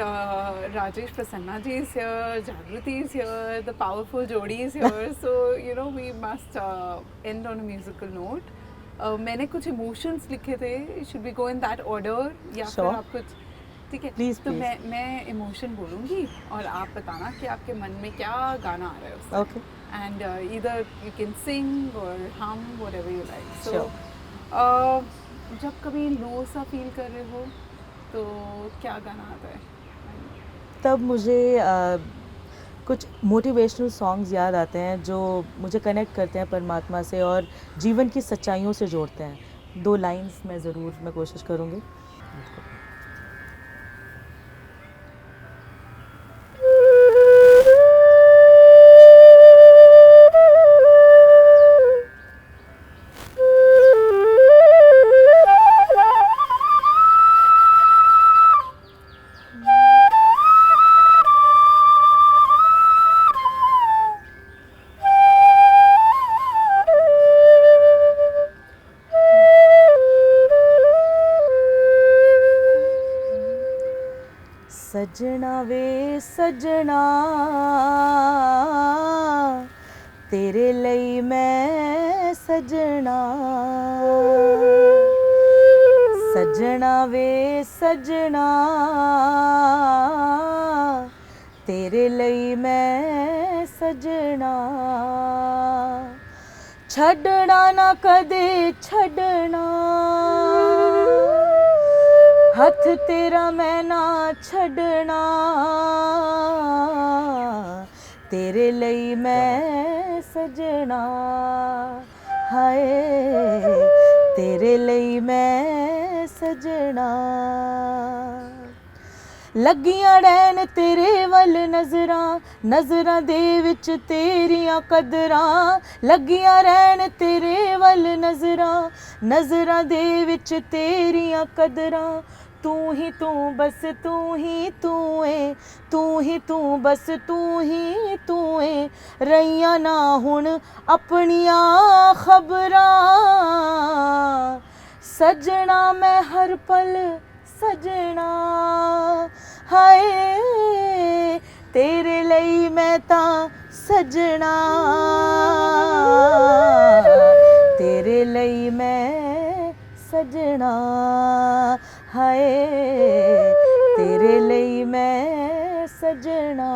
Rajesh Prasanna ji is here, Jagruti is here, the powerful Jodi is here. So, you know, we must end on a musical note. मैंने कुछ emotions लिखे थे. Should we go in that order? या फिर Sure. आप कुछ ठीक है? Please, तो please. मैं emotion बोलूँगी और आप बताना कि आपके मन में क्या गाना आ रहा है उससे. Okay. And either you can sing or hum, whatever you like. So, Sure. जब कभी लो सा फील कर रहे हो तो क्या गाना आता है? तब मुझे कुछ मोटिवेशनल सॉन्ग्स याद आते हैं जो मुझे कनेक्ट करते हैं परमात्मा से और जीवन की सच्चाइयों से जोड़ते हैं. 2 लाइंस मैं ज़रूर कोशिश करूँगी. सजना वे सजना तेरे ਲਈ मैं सजना सजना वे सजना तेरे ਲਈ मैं सजना छड़ना ना कदे छड़ना हथ तेरा मैं ना छड़ना तेरे ਲਈ मैं सजना हाय तेरे ਲਈ मैं सजना ਲੱਗੀਆਂ ਰਹਿਣ ਤੇਰੇ ਵੱਲ ਨਜ਼ਰਾਂ ਨਜ਼ਰਾਂ ਦੇ ਵਿੱਚ ਤੇਰੀਆਂ ਕਦਰਾਂ ਲੱਗੀਆਂ ਰਹਿਣ ਤੇਰੇ ਵੱਲ ਨਜ਼ਰਾਂ ਨਜ਼ਰਾਂ ਦੇ ਵਿੱਚ ਤੇਰੀਆਂ ਕਦਰਾਂ ਤੂੰ ਹੀ ਤੂੰ ਬਸ ਤੂੰ ਹੀ ਤੂੰ ਏ ਤੂੰ ਹੀ ਤੂੰ ਬਸ ਤੂੰ ਹੀ ਤੂੰ ਏ ਰਹੀਆਂ ਨਾ ਹੁਣ ਆਪਣੀਆਂ ਖਬਰਾਂ ਸਜਣਾ ਮੈਂ ਹਰ ਪਲ सजना हाय तेरे ਲਈ मैं ता सजना तेरे ਲਈ मैं सजना हाय तेरे ਲਈ मैं सजना.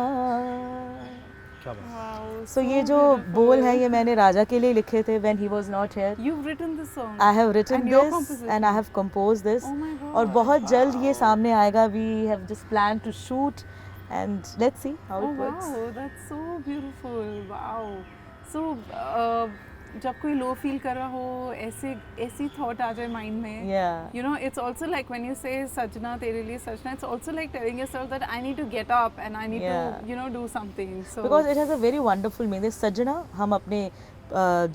क्या बात. Wow, So ये जो बोल है ये मैंने राजा के लिए लिखे थे when he was not here. You've written this song. I have written And your this composition. and I have composed this. Oh my God. और बहुत जल्द ये सामने आएगा. We have just planned to shoot and let's see how Oh it works. wow, that's so beautiful. Wow. So जब कोई लो फील कर रहा हो ऐसी थॉट आ जाए माइंड में. Yeah. You know, it's also like when you say Sajna, तेरे लिए सजना, it's also like telling yourself that I need to get up and I need Yeah. to, you know, do something. So Because it has a very wonderful meaning. सजना हम अपने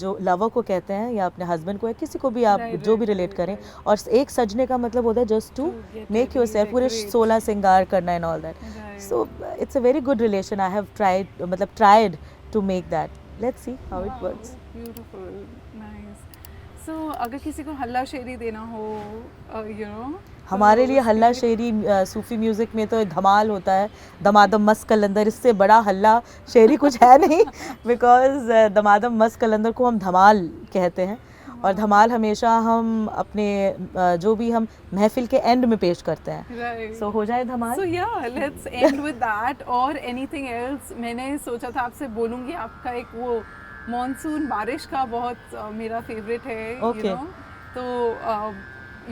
जो लवर को कहते हैं या अपने हस्बैंड को या किसी को भी आप Right, जो right, भी रिलेट right, करें right. और एक सजने का मतलब होता है just to To get make ready, yourself पूरे decorate. 16 श्रृंगार करना and all that. Right. So it's a very good relation. I have tried to make that. Let's see how it Wow, works. beautiful, nice. So अगर किसी को हल्ला शेरी देना हो, you know, हमारे तो लिए उसके हल्ला लिए- शेरी सूफी म्यूज़िक में तो धमाल होता है. दमादम मस्त कलंदर इससे बड़ा हल्ला शेरी कुछ है नहीं. बिकॉज दमादम मस्त कलंदर को हम धमाल कहते हैं और धमाल हमेशा हम अपने जो भी हम महफिल के एंड में पेश करते हैं. Right. सो हो जाए धमाल. So yeah, let's end with that or anything else. मैंने सोचा था आपसे बोलूँगी आपका एक वो मॉनसून बारिश का बहुत मेरा फेवरेट है. Okay. You know? तो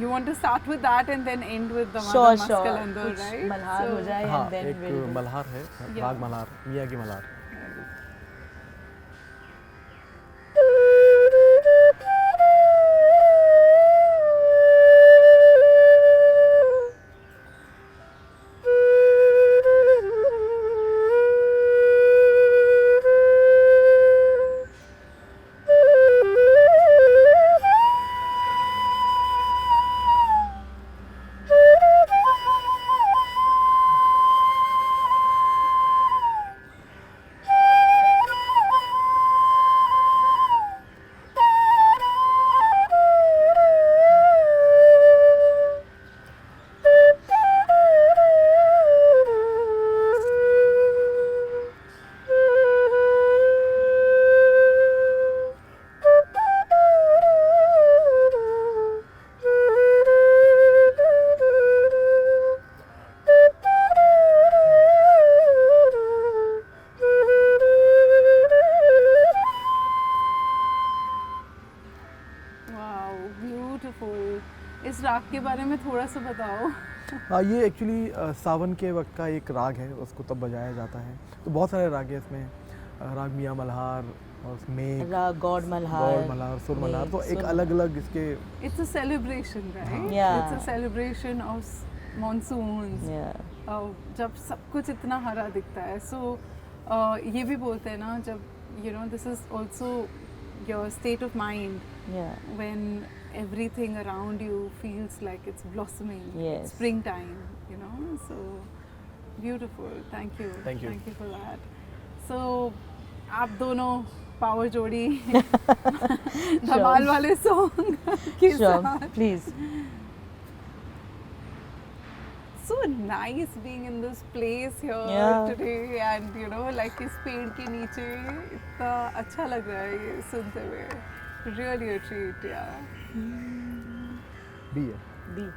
you want to start with that and then end with the sure Mast sure Kalandar, कुछ right? मल्हार हो जाए हाँ, एंड देन एक मल्हार है, Yeah. राग मल्हार, मियाँ की मल्हार. इस राग के बारे में थोड़ा सा बताओ। हाँ, ये एक्चुअली सावन के वक्त का एक राग है, उसको तब बजाया जाता है। तो बहुत सारे राग हैं इसमें, राग मियाँ मल्हार और मेघ, राग गौड़ मल्हार, सुर मल्हार, तो एक सुर अलग अलग इसके। It's a celebration, right? Yeah. It's a celebration of monsoons. yeah, जब सब कुछ इतना हरा दिखता है, so ये भी बोलते हैं ना, जब you know this is also your state of mind yeah, when everything around you feels like it's blossoming. Yes. It's springtime, you know. So beautiful. Thank you. Thank you. Thank you for that. So आप दोनों पावर जोड़ी धमाल वाले सॉन्ग के sure, साथ। please. So nice being in this place here Yeah. today, and you know, like इस पेड़ के नीचे इतना अच्छा लग रहा है ये सुनते हुए। Really a treat, yeah. भी है। B.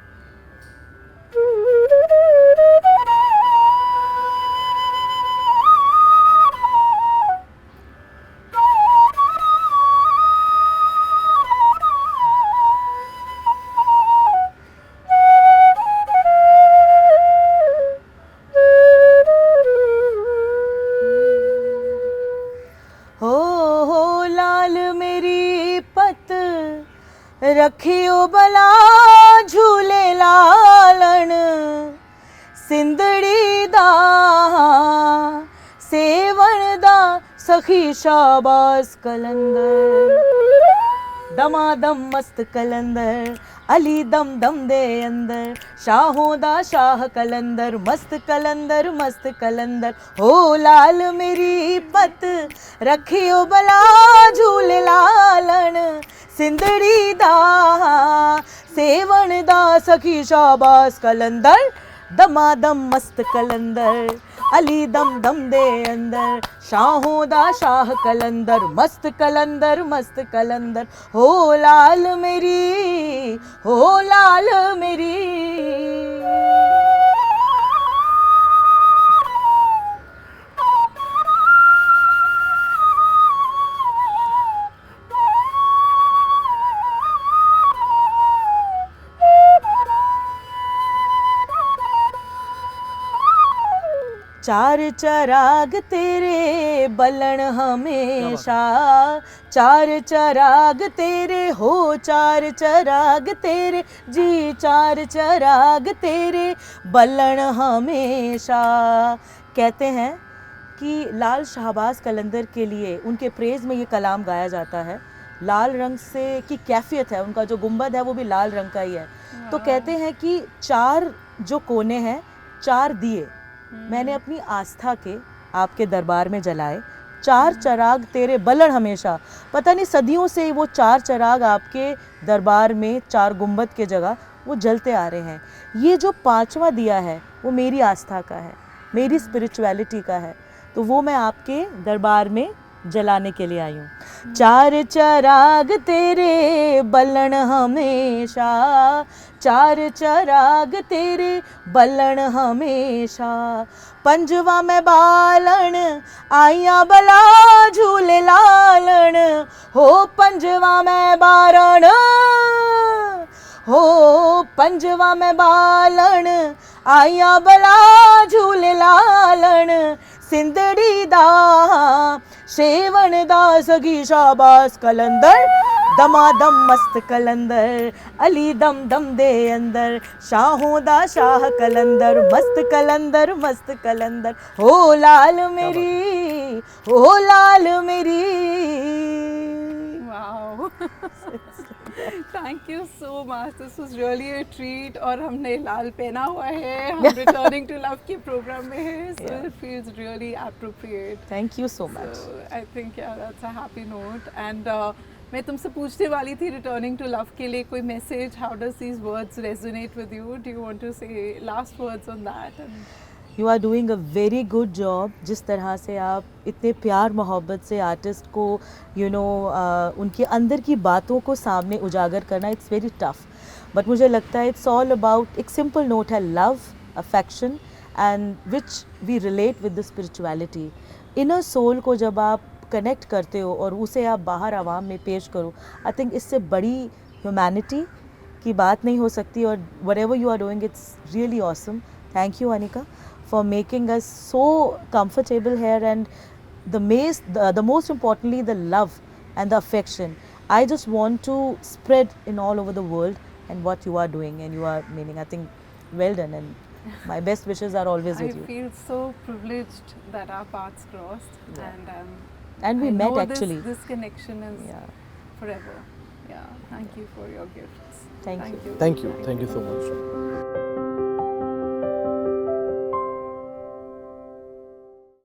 हो लाल मेरी पत रखियो बला झूले लालण सिंधड़ी दा सेवण दा सखी शाबाश कलंदर दमादम मस्त कलंदर अली दम दम दे अंदर शाहों दा शाह कलंदर मस्त कलंदर हो लाल मेरी पत रखियो बला झूल लालन सिंधड़ी दा सेवण दा सखी शाबाश कलंदर दमादम मस्त कलंदर अली दम दम दे अंदर शाहों दा शाह कलंदर मस्त कलंदर हो लाल मेरी चार चराग तेरे बलन हमेशा चार चराग तेरे हो चार चराग तेरे जी चार चराग तेरे बलन हमेशा। कहते हैं कि लाल शाहबाज कलंदर के लिए उनके प्रेज़ में ये कलाम गाया जाता है। लाल रंग से की कैफियत है, उनका जो गुंबद है वो भी लाल रंग का ही है। तो कहते हैं कि चार जो कोने हैं, चार दिए मैंने अपनी आस्था के आपके दरबार में जलाए, चार चराग तेरे बलन हमेशा। पता नहीं सदियों से वो चार चराग आपके दरबार में चार गुंबद के जगह वो जलते आ रहे हैं। ये जो पांचवा दिया है वो मेरी आस्था का है, मेरी स्पिरिचुअलिटी का है, तो वो मैं आपके दरबार में जलाने के लिए आई हूँ। चार चराग तेरे बलन हमेशा चार चराग तेरे बलन हमेशा पंजवा में बालन आइया बला झूले लालन हो पंजवा में बारण हो पंजवा में बालन आइया बला झूले लालन सिंधड़ी दा सेवण दा सगी शाबाश कलंदर दमादम मस्त कलंदर अली दम दम दे अंदर शाहों दा शाह कलंदर मस्त कलंदर हो लाल मेरी Wow. Thank you so much. This was really a treat. और हमने लाल पहना हुआ है, हम Returning to Love के प्रोग्राम में है, so Yeah. it feels really appropriate. Thank you so much. So I think yeah, that's a happy note. And मैं तुमसे पूछने वाली थी Returning to Love के लिए कोई message, how does these words resonate with you? Do you want to say last words on that? You are doing a very good job. जिस तरह से आप इतने प्यार मोहब्बत से आर्टिस्ट को उनके अंदर की बातों को सामने उजागर करना, इट्स वेरी टफ, बट मुझे लगता है इट्स ऑल अबाउट, एक सिंपल नोट है, love, affection and which we relate with the spirituality. Inner soul को जब आप कनेक्ट करते हो और उसे आप बाहर आवाम में पेश करो, आई थिंक इससे बड़ी ह्यूमैनिटी की बात नहीं हो सकती और whatever you are doing, it's really awesome. Thank you, Anika, for making us so comfortable here, and the most importantly, the love and the affection. I just want to spread in all over the world and what you are doing and you are meaning. I think well done, and my best wishes are always I with you. feel so privileged that our paths crossed, Yeah. and And we I met know actually. This connection is Yeah. forever. Yeah, thank you for your gifts. Thank you. Thank you so much.